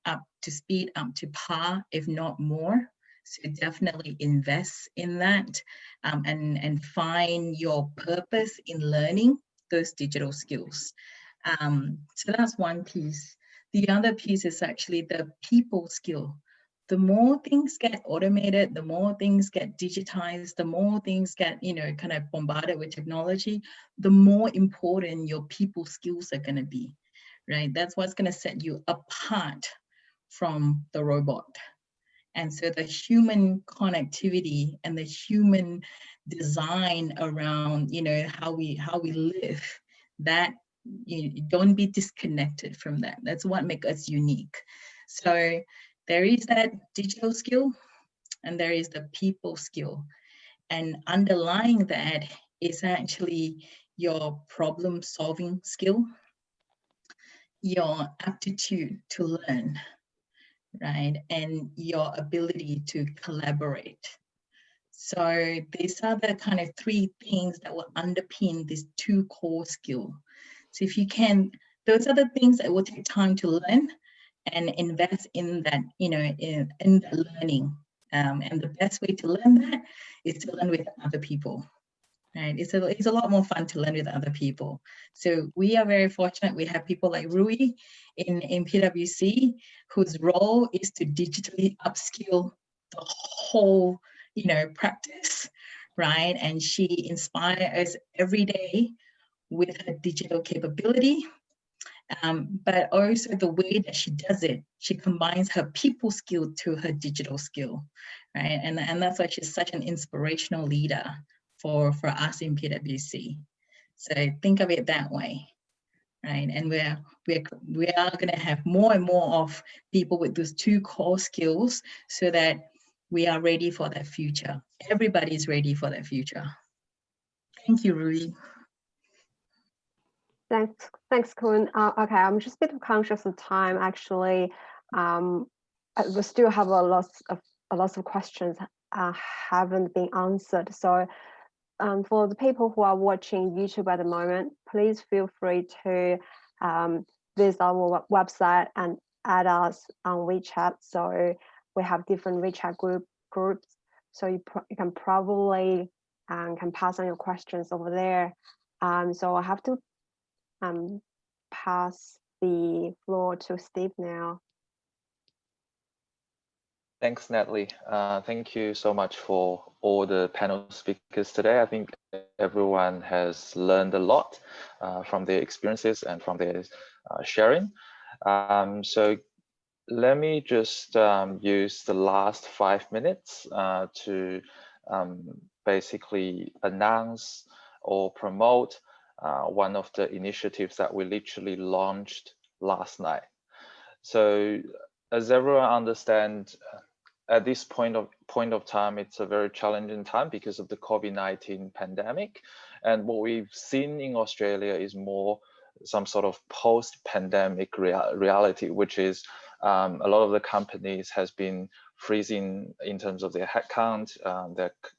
[SPEAKER 8] up to speed, up to par, if not more. So definitely invest in that and find your purpose in learning those digital skills. So that's one piece. The other piece is actually the people skill. The more things get automated, the more things get digitized, the more things get, kind of bombarded with technology, the more important your people skills are going to be, right? That's what's going to set you apart from the robot. And so the human connectivity and the human design around, how we live, that don't be disconnected from that. That's what makes us unique. So there is that digital skill and there is the people skill. And underlying that is actually your problem solving skill, your aptitude to learn, right? And your ability to collaborate. So these are the kind of 3 things that will underpin these 2 core skills. So if you can, those are the things that will take time to learn and invest in that, in the learning. And the best way to learn that is to learn with other people. Right? It's a lot more fun to learn with other people. So we are very fortunate. We have people like Rui in PwC, whose role is to digitally upskill the whole, practice, right? And she inspires us every day with her digital capability. But also the way that she does it, she combines her people skill to her digital skill, right? And that's why she's such an inspirational leader for us in PwC. So think of it that way, right? And we are going to have more and more of people with those two core skills, so that we are ready for the future. Everybody's ready for the future. Thank you, Rui.
[SPEAKER 6] Thanks, Kun. Okay, I'm just a bit conscious of time. Actually, we still have a lot of questions haven't been answered. So, for the people who are watching YouTube at the moment, please feel free to visit our website and add us on WeChat. So we have different WeChat groups. So you can probably can pass on your questions over there. So I have to pass the floor to Steve now.
[SPEAKER 2] Thanks, Natalie. Thank you so much for all the panel speakers today. I think everyone has learned a lot from their experiences and from their sharing. So let me just use the last 5 minutes to basically announce or promote one of the initiatives that we literally launched last night. So as everyone understands, at this point of time, it's a very challenging time because of the COVID-19 pandemic. And what we've seen in Australia is more some sort of post-pandemic reality, which is a lot of the companies has been freezing in terms of their headcount.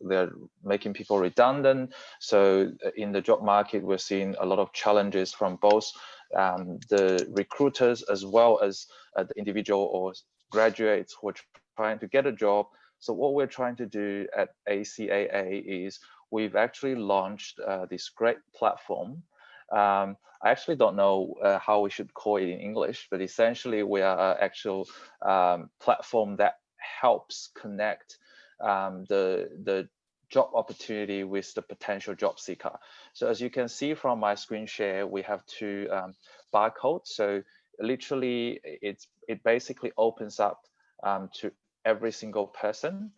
[SPEAKER 2] They're making people redundant. So in the job market, we're seeing a lot of challenges from both the recruiters as well as the individual or graduates who are trying to get a job. So what we're trying to do at ACAA is we've actually launched this great platform. I actually don't know how we should call it in English, but essentially we are an actual platform that helps connect the job opportunity with the potential job seeker. So as you can see from my screen share, we have two barcodes. So literally it basically opens up to every single person.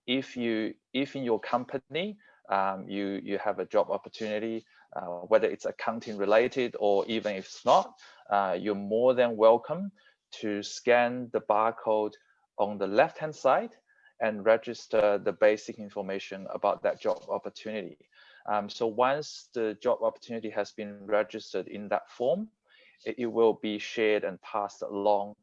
[SPEAKER 2] If in your company you have a job opportunity, whether it's accounting related or even if it's not, you're more than welcome to scan the barcode on the left hand side and register the basic information about that job opportunity. So once the job opportunity has been registered in that form, it will be shared and passed along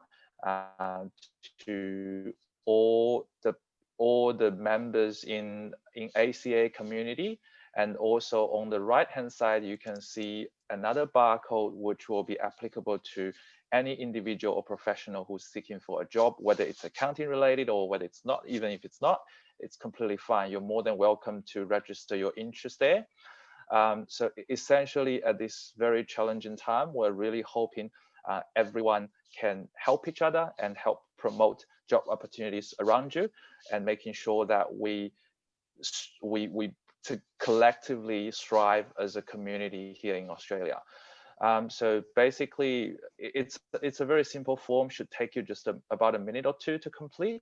[SPEAKER 2] to all the members in ACA community. And also on the right hand side, you can see another barcode which will be applicable to any individual or professional who's seeking for a job, whether it's accounting related or whether it's not. Even if it's not, it's completely fine. You're more than welcome to register your interest there. So essentially at this very challenging time, we're really hoping everyone can help each other and help promote job opportunities around you, and making sure that we to collectively strive as a community here in Australia. So basically, it's a very simple form, should take you just about a minute or two to complete.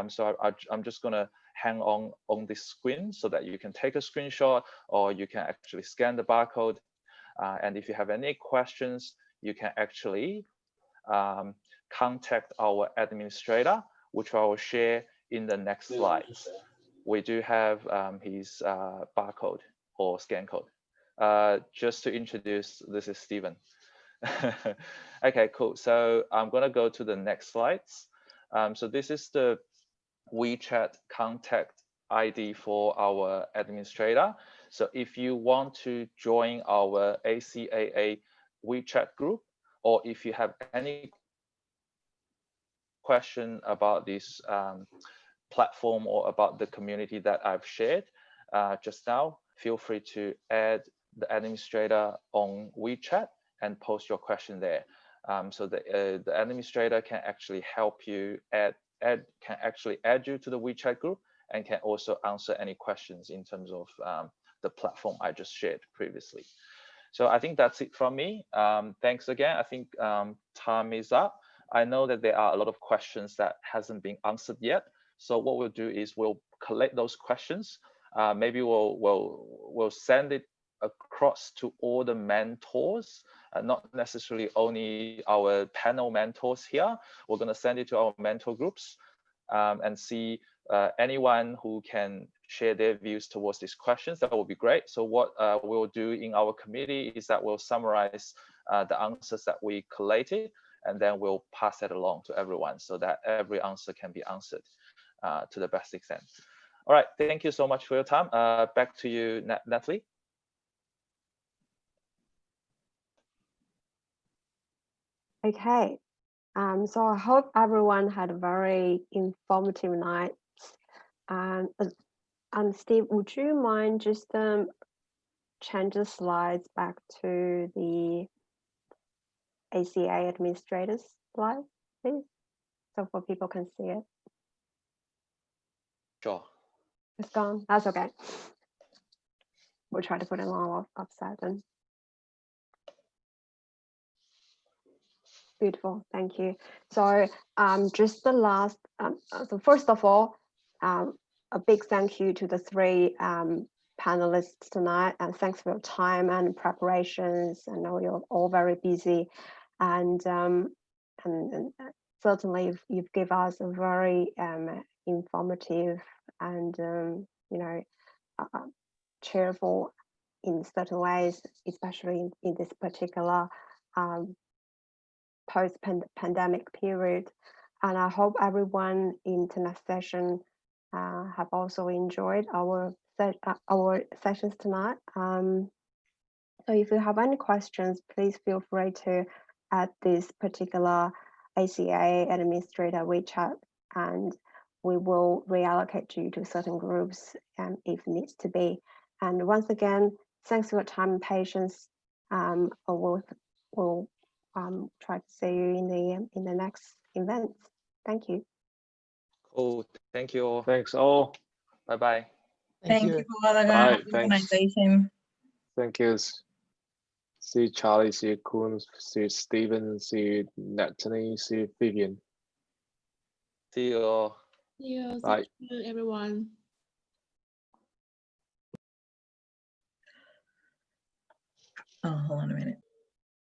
[SPEAKER 2] So I'm just going to hang on this screen so that you can take a screenshot, or you can actually scan the barcode. And if you have any questions, you can actually contact our administrator, which I will share in the next slides. We do have his barcode or scan code. Just to introduce, this is Stephen. Okay, cool. So I'm going to go to the next slides. So this is the WeChat contact ID for our administrator. So if you want to join our ACAA WeChat group, or if you have any question about this platform or about the community that I've shared just now, feel free to add the administrator on WeChat and post your question there. So the administrator can actually help you can actually add you to the WeChat group and can also answer any questions in terms of the platform I just shared previously. So I think that's it from me. Thanks again. I think time is up. I know that there are a lot of questions that hasn't been answered yet. So what we'll do is we'll collect those questions. Maybe we'll send it across to all the mentors, not necessarily only our panel mentors here. We're going to send it to our mentor groups and see anyone who can share their views towards these questions. That will be great. So what we'll do in our committee is that we'll summarize the answers that we collated, and then we'll pass it along to everyone so that every answer can be answered to the best extent. All right, thank you so much for your time. Back to you, Natalie.
[SPEAKER 6] Okay, so I hope everyone had a very informative night. And Steve, would you mind just change the slides back to the ACA administrators slide, please, so for people can see it?
[SPEAKER 2] Sure.
[SPEAKER 6] It's gone. That's okay. We'll try to put it on upside then. Beautiful, thank you. So just the last, so first of all, a big thank you to the three panelists tonight, and thanks for your time and preparations. I know you're all very busy, and certainly you've given us a very informative and you know, cheerful in certain ways, especially in this particular post-pandemic period. And I hope everyone in tonight's session have also enjoyed our sessions tonight. So if you have any questions, please feel free to add this particular ACA administrator WeChat, and we will reallocate you to certain groups if needs to be. And once again, thanks for your time and patience. We'll try to see you in the next event. Thank you.
[SPEAKER 2] Cool. Thank you all.
[SPEAKER 3] Thanks all.
[SPEAKER 2] Bye-bye.
[SPEAKER 8] Thank you for the
[SPEAKER 3] Bye, thanks.
[SPEAKER 8] organization.
[SPEAKER 3] Thank you. See you, Charlie. See you, Koen. See you, Stephen. See you, Natalie. See you, Vivian.
[SPEAKER 2] See you all.
[SPEAKER 9] See you.
[SPEAKER 3] Bye.
[SPEAKER 9] Thank you, everyone.
[SPEAKER 8] Oh, hold on a minute.